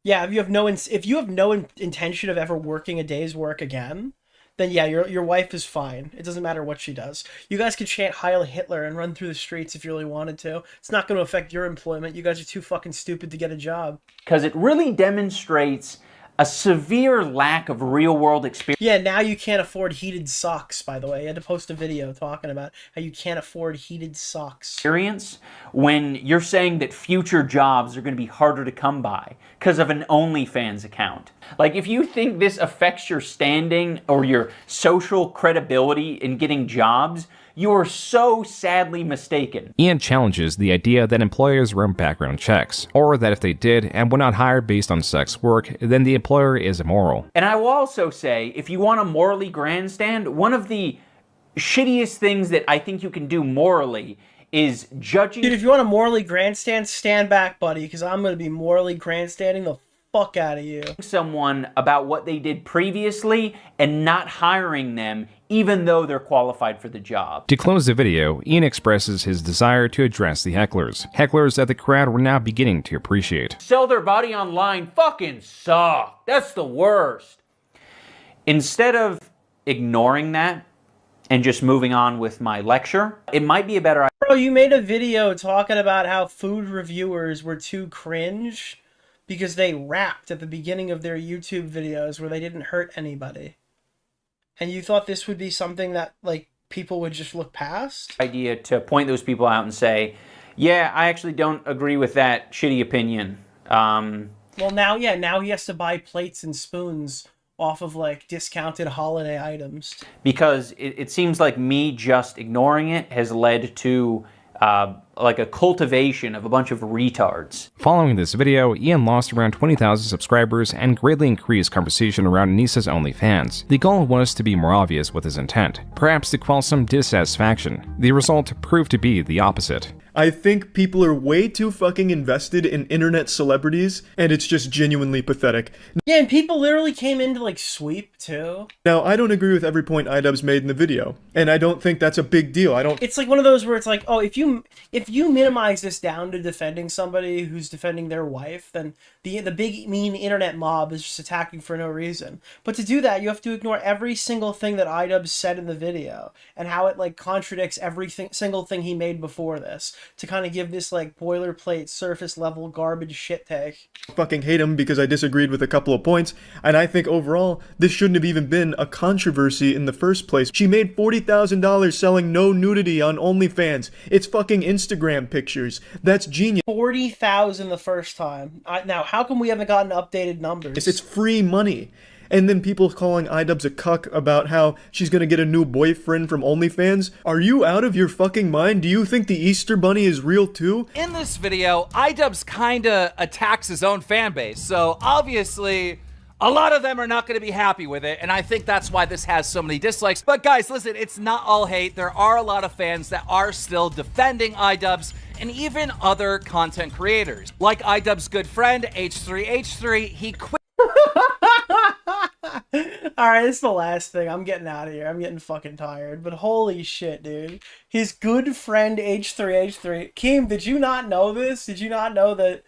Yeah, if you have no intention of ever working a day's work again, then yeah, your wife is fine. It doesn't matter what she does. You guys could chant Heil Hitler and run through the streets if you really wanted to. It's not going to affect your employment. You guys are too fucking stupid to get a job. Because it really demonstrates a severe lack of real-world experience. Yeah, now you can't afford heated socks, by the way. You had to post a video talking about how you can't afford heated socks. When you're saying that future jobs are going to be harder to come by because of an OnlyFans account. Like, if you think this affects your standing or your social credibility in getting jobs, you are so sadly mistaken. Ian challenges the idea that employers run background checks, or that if they did and were not hired based on sex work, then the employer is immoral. And I will also say, if you want to morally grandstand, one of the shittiest things that I think you can do morally is judging... Dude, if you want to morally grandstand, stand back, buddy, because I'm going to be morally grandstanding the fuck out of you. Someone about what they did previously and not hiring them even though they're qualified for the job. To close the video, Ian expresses his desire to address the hecklers. Hecklers that the crowd were now beginning to appreciate. Sell their body online fucking suck. That's the worst. Instead of ignoring that and just moving on with my lecture, it might be a better idea. Bro, you made a video talking about how food reviewers were too cringe because they rapped at the beginning of their YouTube videos where they didn't hurt anybody. And you thought this would be something that, like, people would just look past? Idea to point those people out and say, yeah, I actually don't agree with that shitty opinion. Well, now he has to buy plates and spoons off of, like, discounted holiday items. Because it seems like me just ignoring it has led to like a cultivation of a bunch of retards. Following this video, Ian lost around 20,000 subscribers and greatly increased conversation around Anisa's OnlyFans. The goal was to be more obvious with his intent, perhaps to quell some dissatisfaction. The result proved to be the opposite. I think people are way too fucking invested in internet celebrities, and it's just genuinely pathetic. Yeah, and people literally came in to, like, sweep, too. Now, I don't agree with every point iDubbbz made in the video, and I don't think that's a big deal. It's like one of those where it's like, oh, if you minimize this down to defending somebody who's defending their wife, then the big, mean internet mob is just attacking for no reason. But to do that, you have to ignore every single thing that iDubbbz said in the video, and how it, like, contradicts every single thing he made before this, to kind of give this, like, boilerplate, surface-level garbage shit take. I fucking hate him because I disagreed with a couple of points, and I think overall, this shouldn't have even been a controversy in the first place. She made $40,000 selling no nudity on OnlyFans. It's fucking Instagram pictures. That's genius. 40,000 the first time. Now, how come we haven't gotten updated numbers? It's free money. And then people calling iDubbbz a cuck about how she's gonna get a new boyfriend from OnlyFans. Are you out of your fucking mind? Do you think the Easter Bunny is real too? In this video, iDubbbz kinda attacks his own fan base, so obviously a lot of them are not gonna be happy with it, and I think that's why this has so many dislikes. But guys, listen, it's not all hate. There are a lot of fans that are still defending iDubbbz, and even other content creators. Like iDubbbz's good friend, H3H3, he quit. Alright, this is the last thing. I'm getting out of here. I'm getting fucking tired. But holy shit, dude. His good friend H3H3. Keem, did you not know this? Did you not know that...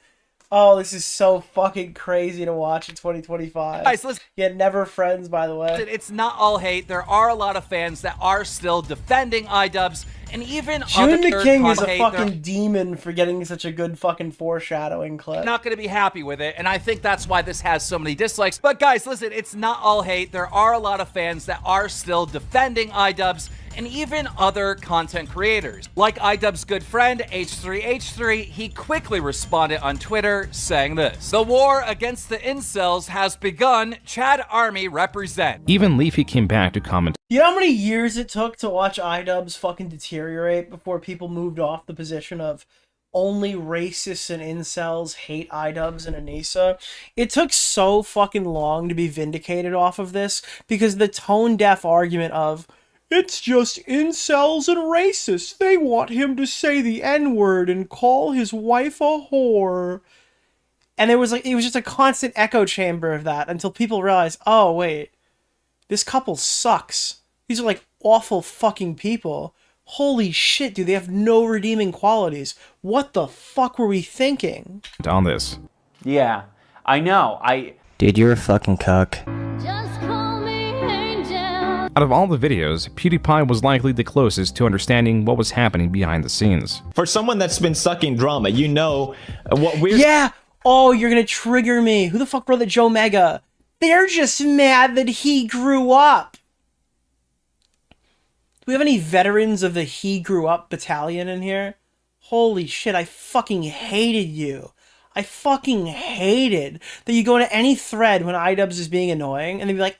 Oh, this is so fucking crazy to watch in 2025. Guys, listen. Yeah, never friends, by the way. It's not all hate. There are a lot of fans that are still defending iDubbbz, and even June the King is a hate, fucking demon for getting such a good fucking foreshadowing clip. Not gonna be happy with it, and I think that's why this has so many dislikes. But guys, listen, it's not all hate. There are a lot of fans that are still defending iDubbbz, and even other content creators. Like iDubbbz's good friend, H3H3, he quickly responded on Twitter saying this: "The war against the incels has begun. Chad Army represent." Even Leafy came back to comment. You know how many years it took to watch iDubbbz fucking deteriorate before people moved off the position of only racists and incels hate iDubbbz and Anisa? It took so fucking long to be vindicated off of this because the tone-deaf argument of it's just incels and racists. They want him to say the N-word and call his wife a whore. And it was just a constant echo chamber of that until people realized, oh, wait, this couple sucks. These are, like, awful fucking people. Holy shit, dude, they have no redeeming qualities. What the fuck were we thinking? On this. Yeah, I know. Dude, you're a fucking cuck. Out of all the videos, PewDiePie was likely the closest to understanding what was happening behind the scenes. For someone that's been sucking drama, you know what we're... Yeah! Oh, you're gonna trigger me. Who the fuck wrote the Joe Mega? they're just mad that he grew up. Do we have any veterans of the He Grew Up battalion in here? Holy shit, I fucking hated you. I fucking hated that you go into any thread when iDubbbz is being annoying and they'd be like,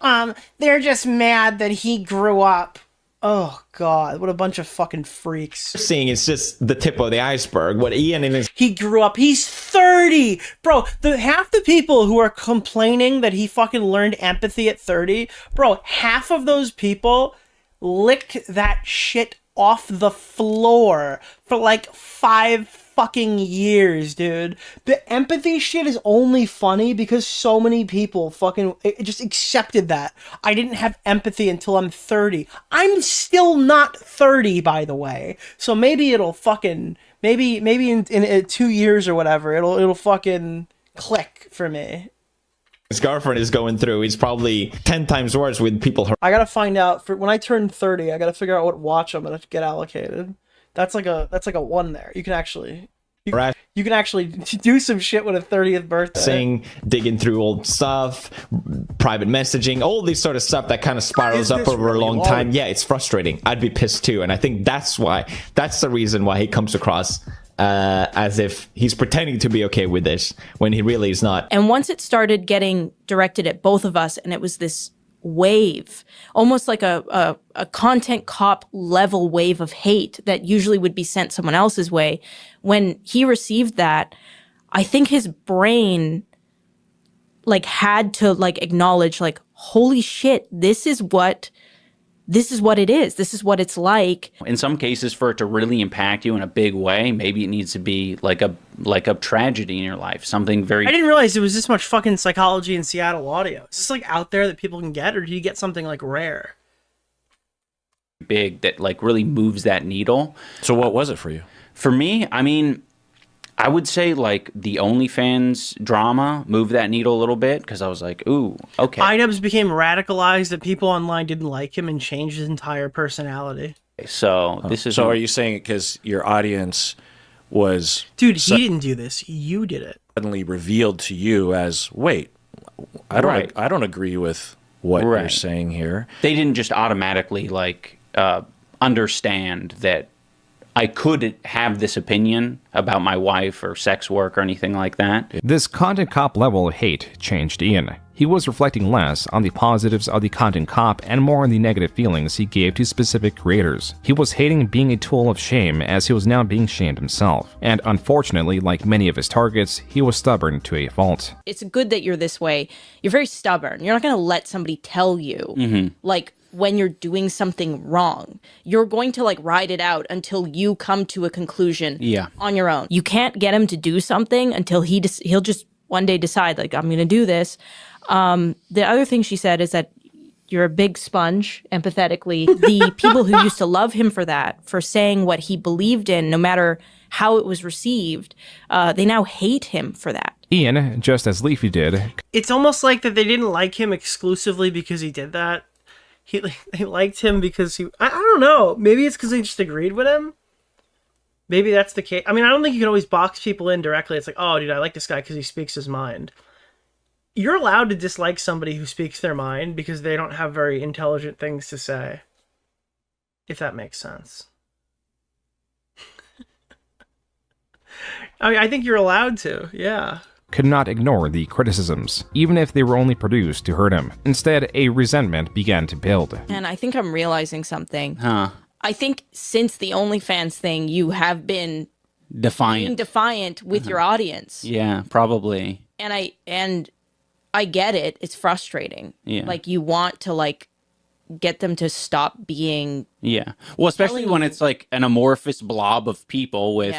they're just mad that he grew up. Oh god, what a bunch of fucking freaks. Seeing it's just the tip of the iceberg. What Ian in his He grew up. He's 30. Bro, half the people who are complaining that he fucking learned empathy at 30, bro, half of those people licked that shit off the floor for like 5 fucking years, dude. The empathy shit is only funny because so many people fucking just accepted that. I didn't have empathy until I'm 30. I'm still not 30, by the way. So maybe it'll fucking maybe in 2 years or whatever, it'll fucking click for me. his girlfriend is going through. It's probably 10 times worse with people. I gotta find out for when I turn 30. I gotta figure out what watch I'm gonna get allocated. That's like a 1 there. You can actually do some shit with a 30th birthday. Digging through old stuff, private messaging, all this sort of stuff that kind of spirals up over a long time. Yeah, it's frustrating. I'd be pissed too, and I think that's the reason why he comes across as if he's pretending to be okay with this when he really is not. And once it started getting directed at both of us, and it was this wave, almost like a content cop level wave of hate that usually would be sent someone else's way. When he received that, I think his brain like had to like acknowledge like, holy shit, this is what it is. This is what it's like. In some cases, for it to really impact you in a big way, maybe it needs to be like a tragedy in your life, something very... I didn't realize there was this much fucking psychology in Seattle audio. Is this like out there that people can get, or do you get something like rare? Big that like really moves that needle. So what was it for you? For me, I mean, I would say like the OnlyFans drama moved that needle a little bit because I was like, ooh, okay. iDubbbz became radicalized that people online didn't like him and changed his entire personality. So this is... So are you saying it because your audience was... Dude, he didn't do this. You did it. Suddenly revealed to you as, wait, I don't agree with what you're saying here. They didn't just automatically like understand that I could have this opinion about my wife or sex work or anything like that. This content cop level of hate changed Ian. He was reflecting less on the positives of the content cop and more on the negative feelings he gave to specific creators. He was hating being a tool of shame as he was now being shamed himself. And unfortunately, like many of his targets, he was stubborn to a fault. It's good that you're this way. You're very stubborn. You're not going to let somebody tell you, like, when you're doing something wrong. You're going to like ride it out until you come to a conclusion on your own. You can't get him to do something until he'll just one day decide like, I'm going to do this. The other thing she said is that you're a big sponge, empathetically. The people who used to love him for that, for saying what he believed in, no matter how it was received, they now hate him for that. Ian, just as Leafy did. It's almost like that they didn't like him exclusively because he did that. They liked him because I don't know. Maybe it's because they just agreed with him. Maybe that's the case. I mean, I don't think you can always box people in directly. It's like, oh, dude, I like this guy because he speaks his mind. You're allowed to dislike somebody who speaks their mind because they don't have very intelligent things to say. If that makes sense. I mean, I think you're allowed to, yeah. Could not ignore the criticisms, even if they were only produced to hurt him. Instead, a resentment began to build. And I think I'm realizing something. Huh. I think since the OnlyFans thing, you have been being defiant with your audience. Yeah, probably. And I get it. It's frustrating. Yeah. Like you want to like get them to stop being... Yeah. Well, especially when it's like an amorphous blob of people with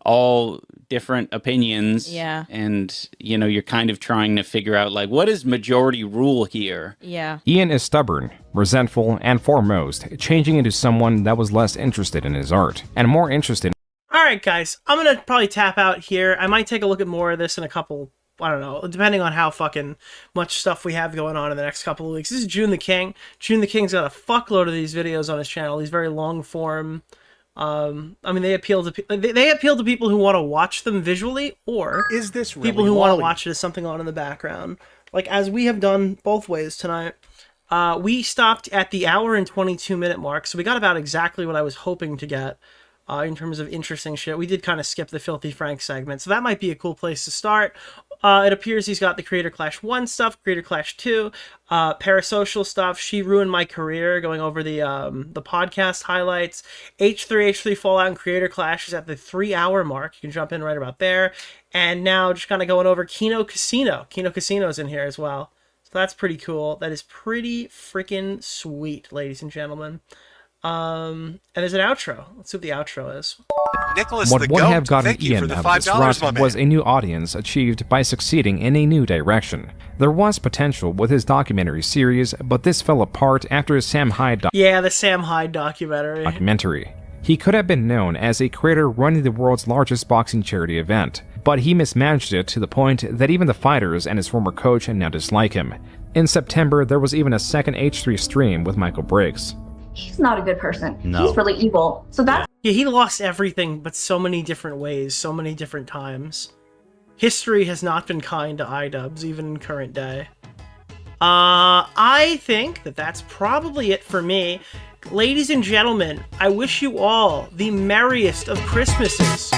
all different opinions. Yeah. And, you know, you're kind of trying to figure out like, what is majority rule here? Yeah. Ian is stubborn, resentful, and foremost, changing into someone that was less interested in his art and more interested. All right, guys, I'm going to probably tap out here. I might take a look at more of this in a couple... I don't know, depending on how fucking much stuff we have going on in the next couple of weeks. This is June the King. June the King's got a fuckload of these videos on his channel. He's very long form. I mean, they appeal to people who want to watch them visually, or is this really people who want to watch it as something on in the background. like as we have done both ways tonight, we stopped at the hour and 22-minute mark, so we got about exactly what I was hoping to get in terms of interesting shit. We did kind of skip the Filthy Frank segment, so that might be a cool place to start. It appears he's got the Creator Clash 1 stuff, Creator Clash 2, parasocial stuff, She Ruined My Career, going over the podcast highlights, H3 Fallout and Creator Clash is at the 3-hour mark. You can jump in right about there. And now just kind of going over Kino Casino. Kino Casino's in here as well. So that's pretty cool. That is pretty freaking sweet, ladies and gentlemen. And there's an outro. Let's see what the outro is. Nicholas What the would Goat, have gotten thank you Ian for the out of this $5, my rut man. was a new audience achieved by succeeding in a new direction. There was potential with his documentary series, but this fell apart after his Sam Hyde Yeah, the Sam Hyde documentary. He could have been known as a creator running the world's largest boxing charity event, but he mismanaged it to the point that even the fighters and his former coach now dislike him. In September, there was even a second H3 stream with Michael Briggs. He's not a good person. No. He's really evil. So that's Yeah, he lost everything, but so many different ways, so many different times. History has not been kind to iDubbbz, even in current day. I think that that's probably it for me. Ladies and gentlemen, I wish you all the merriest of Christmases.